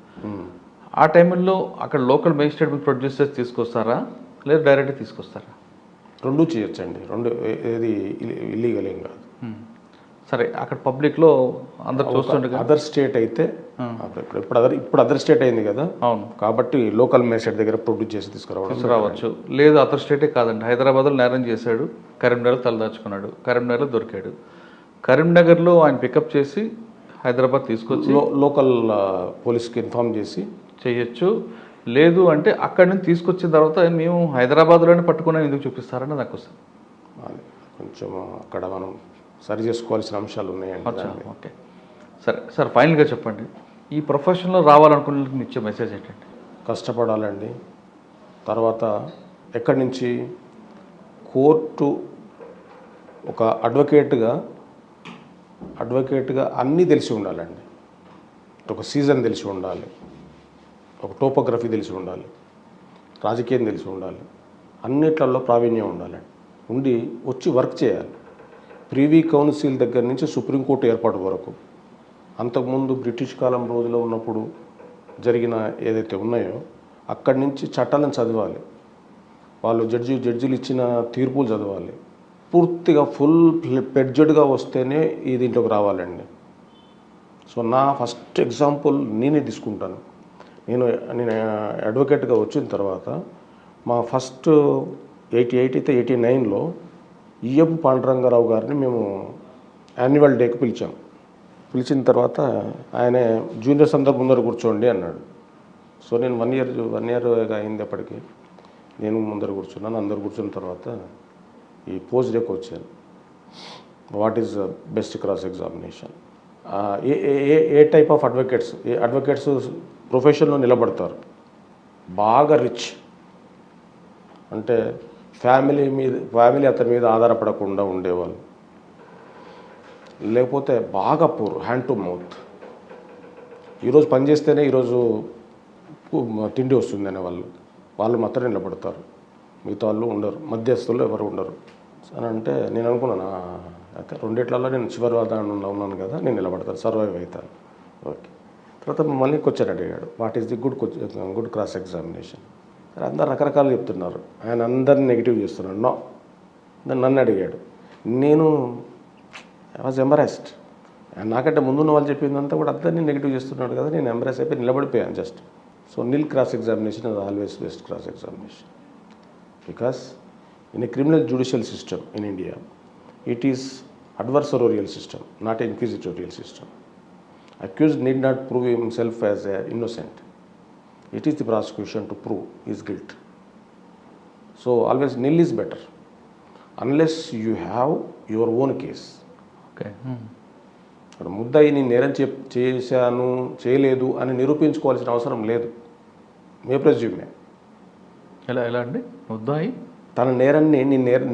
ఆ టైంలో అక్కడ లోకల్ మేజిస్ట్రేట్ ప్రొడ్యూసర్స్ తీసుకొస్తారా లేదా డైరెక్ట్గా తీసుకొస్తారా? రెండు చేయొచ్చండి. ఏది ఇల్లీగల్ ఏం కాదు. సరే, అక్కడ పబ్లిక్లో అందరు చూస్తుండగా అదర్ స్టేట్ అయితే ఇప్పుడు అదర్ స్టేట్ అయింది కదా. అవును. కాబట్టి లోకల్ మేజిస్ట్రేట్ దగ్గర ప్రొడ్యూస్ చేసి తీసుకురావచ్చు. లేదు అదర్ స్టేటే కాదండి, హైదరాబాద్లో నేరం చేశాడు, కరీంనగర్లో తలదాచుకున్నాడు, కరీంనగర్లో దొరికాడు, కరీంనగర్లో ఆయన పికప్ చేసి హైదరాబాద్ తీసుకొచ్చి లోకల్ పోలీస్కి ఇన్ఫార్మ్ చేసి చేయొచ్చు. లేదు అంటే అక్కడి నుంచి తీసుకొచ్చిన తర్వాత మేము హైదరాబాద్లోనే పట్టుకున్నాం ఎందుకు చూపిస్తారని నాకు వస్తుంది. కొంచెం అక్కడ మనం సరి చేసుకోవాల్సిన అంశాలు ఉన్నాయండి. ఓకే, సరే సార్, ఫైనల్గా చెప్పండి, ఈ ప్రొఫెషన్లో రావాలనుకునే మీకు ఇచ్చే మెసేజ్ ఏంటంటే? కష్టపడాలండి. తర్వాత ఎక్కడి నుంచి కోర్టు ఒక అడ్వకేట్గా అన్నీ తెలిసి ఉండాలండి. ఒక సీజన్ తెలిసి ఉండాలి, ఒక టోపోగ్రఫీ తెలిసి ఉండాలి, రాజకీయం తెలిసి ఉండాలి, అన్నిట్లలో ప్రావీణ్యం ఉండాలండి. ఉండి వచ్చి వర్క్ చేయాలి. ప్రీవీ కౌన్సిల్ దగ్గర నుంచి సుప్రీంకోర్టు ఏర్పాటు వరకు, అంతకుముందు బ్రిటిష్ కాలం రోజులో ఉన్నప్పుడు జరిగిన ఏదైతే ఉన్నాయో అక్కడి నుంచి చట్టాలను చదవాలి. వాళ్ళు జడ్జీలు ఇచ్చిన తీర్పులు చదవాలి. పూర్తిగా ఫుల్ ప్లెడ్జెడ్గా వస్తేనే ఈ దీంట్లోకి రావాలండి. సో నా ఫస్ట్ ఎగ్జాంపుల్ నేనే తీసుకుంటాను. నేను అడ్వకేట్గా వచ్చిన తర్వాత మా ఫస్ట్ 88 అయితే 89లో ఈఎం పాండురంగారావు గారిని మేము యాన్యువల్ డేకి పిలిచాం. పిలిచిన తర్వాత ఆయన జూనియర్స్ అందరు ముందర కూర్చోండి అన్నాడు. సో నేను వన్ ఇయర్ అయింది అప్పటికి. నేను ముందర కూర్చున్నాను. అందరు కూర్చున్న తర్వాత ఈ పోస్ట్ డేకి వచ్చాను. What is best cross examination, A type of advocates ప్రొఫెషన్లో నిలబడతారు. బాగా రిచ్ అంటే ఫ్యామిలీ అతని మీద ఆధారపడకుండా ఉండేవాళ్ళు, లేకపోతే బాగా పూర్, హ్యాండ్ టు మౌత్, ఈరోజు పని చేస్తేనే ఈరోజు తిండి వస్తుంది అనే వాళ్ళు మాత్రం నిలబడతారు. మిగతా వాళ్ళు ఉండరు, మధ్యస్థులు ఎవరు ఉండరు అని అంటే నేను అనుకున్నాను, అయితే రెండిట్లలో నేను చివరి వాదాన్ని ఉన్నాను కదా, నేను నిలబడతాను, సర్వైవ్ అవుతాను. ఓకే. తర్వాత మళ్ళీ క్వశ్చన్ అడిగాడు, what is the good cross examination. అందరు రకరకాలు చెప్తున్నారు, ఆయన అందరిని నెగిటివ్ చేస్తున్నాడు. నో, నన్ను అడిగాడు. నేను ఐ వాజ్ ఎంబరాస్డ్. నాకంటే ముందున్న వాళ్ళు చెప్పిందంతా కూడా అందరినీ నెగిటివ్ చేస్తున్నాడు కదా, నేను ఎంబరాస్ అయిపోయి నిలబడిపోయాను just. So nil cross examination is always best cross examination, because in a criminal judicial system in India it is adversarial system, not an inquisitorial system. Accused need not prove himself as innocent. It is the prosecution to prove his guilt. So always nil is better unless you have your own case. Okay. ఇప్పుడు ముద్దాయి నేను నేరం చేశాను చేయలేదు అని నిరూపించుకోవాల్సిన అవసరం లేదు. మే ప్రెజ్యూమే. ఎలా అండి? ముద్దాయి తన నేరాన్ని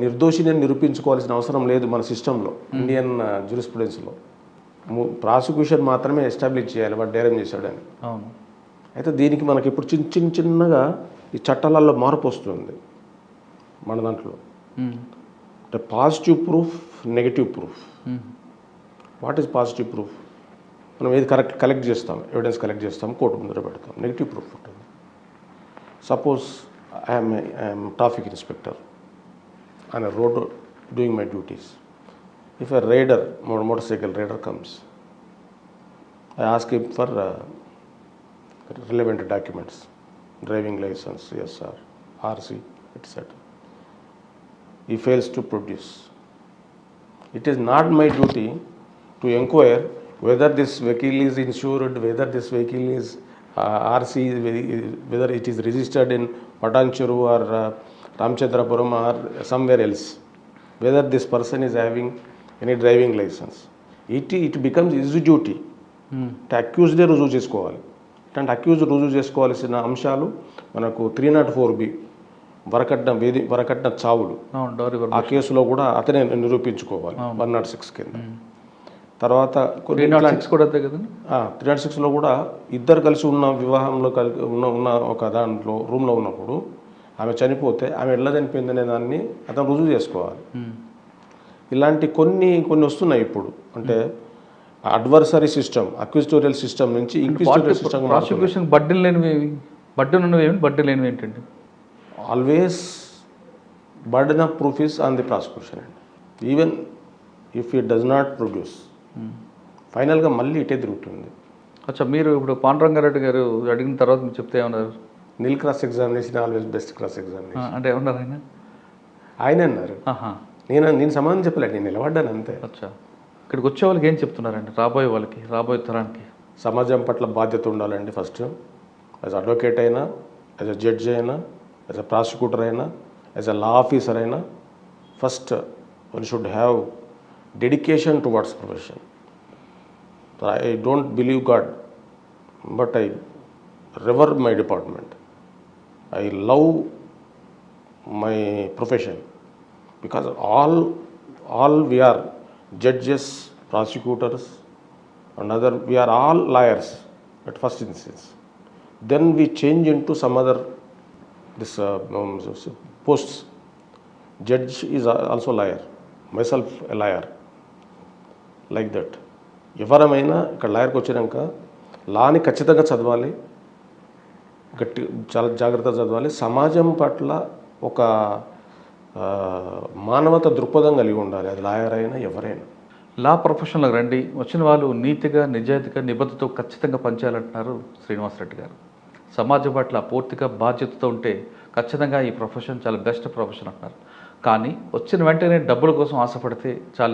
నిర్దోషిని నిరూపించుకోవాల్సిన అవసరం లేదు మన సిస్టంలో, ఇండియన్ జ్యూరిస్ప్రుడెన్స్లో. ప్రాసిక్యూషన్ మాత్రమే ఎస్టాబ్లిష్ చేయాలి వాడు నేరం చేశాడని. అవును. అయితే దీనికి మనకి ఇప్పుడు చిన్నగా ఈ చట్టాలలో మార్పు వస్తుంది మన దాంట్లో. అంటే positive proof, negative proof. What is positive proof? మనం ఏది కలెక్ట్ చేస్తాం, ఎవిడెన్స్ కలెక్ట్ చేస్తాం, కోర్టు ముందర పెడతాం. నెగిటివ్ ప్రూఫ్ ఉంటుంది. Suppose I am traffic inspector on a road doing my duties. If a motorcycle raider comes, I ask him for relevant documents, driving license, yes sir, RC, etc. he fails to produce. It is not my duty to inquire whether this vehicle is insured, whether this vehicle is RC, whether it is registered in Patancheru or Ramchandrapuram or somewhere else, whether this person is having any driving license. It becomes his duty to అక్యూజ్డే రుజువు చేసుకోవాలి. ఇట్లాంటి accuse రుజువు చేసుకోవాల్సిన అంశాలు మనకు 304B వరకట్న చావులు ఆ కేసులో కూడా అతనే నిరూపించుకోవాలి 106 కింద. తర్వాత 306లో కూడా ఇద్దరు కలిసి ఉన్న వివాహంలో ఉన్న ఒక దాంట్లో రూమ్లో ఉన్నప్పుడు ఆమె చనిపోతే ఆమె ఎట్లా చనిపోయిందనే దాన్ని అతను రుజువు చేసుకోవాలి. ఇలాంటి కొన్ని వస్తున్నాయి ఇప్పుడు. అంటే అడ్వర్సరీ సిస్టమ్, అక్విజిటోరియల్ సిస్టమ్ నుంచి ఇంక్విజిటోరియల్ సిస్టమ్. ప్రాసిక్యూషన్ బడ్డీలు లేనివి ఏంటండి? Always burden of proof is on the prosecution అండి. Even if it does not produce, ఫైనల్గా మళ్ళీ ఇటే తిరుగుతుంది. అచ్చా, మీరు ఇప్పుడు పాండురంగారెడ్డి గారు అడిగిన తర్వాత మీరు చెప్తే ఏమన్నారు? Nil cross examination always best cross examination అంటే ఏమన్నారు ఆయన అన్నారు. నేను సమాధానం చెప్పలేదు, నేను నిలబడ్డాను అంతే. అచ్చా, ఇక్కడికి వచ్చే వాళ్ళకి ఏం చెప్తున్నారండి? రాబోయే తరానికి సమాజం పట్ల బాధ్యత ఉండాలండి. ఫస్ట్ యాజ్ అడ్వకేట్ అయినా, యాజ్ అ జడ్జ్ అయినా, యాజ్ అ ప్రాసిక్యూటర్ అయినా, యాజ్ అ లా ఆఫీసర్ అయినా, first one should have dedication towards profession. I don't believe God, but I river my department. I love my profession because all we are judges, prosecutors and other, we are all liars at first instance. Then we change into some other posts. Judge is also liar, myself a liar, like that. ఎవరమైనా ఇక్కడ లాయర్కి వచ్చినాక లాని ఖచ్చితంగా చదవాలి, చాలా జాగ్రత్తగా చదవాలి. సమాజం పట్ల ఒక మానవత దృక్పథం కలిగి ఉండాలి, అది లాయర్ అయినా ఎవరైనా. లా ప్రొఫెషన్లోకి రండి, వచ్చిన వాళ్ళు నీతిగా, నిజాయితీగా, నిబద్ధతతో ఖచ్చితంగా పనిచేయాలంటున్నారు శ్రీనివాసరెడ్డి గారు. సమాజం పట్ల పూర్తిగా బాధ్యతతో ఉంటే ఖచ్చితంగా ఈ ప్రొఫెషన్ చాలా బెస్ట్ ప్రొఫెషన్ అంటున్నారు. కానీ వచ్చిన వెంటనే డబ్బుల కోసం ఆశపడితే చాలా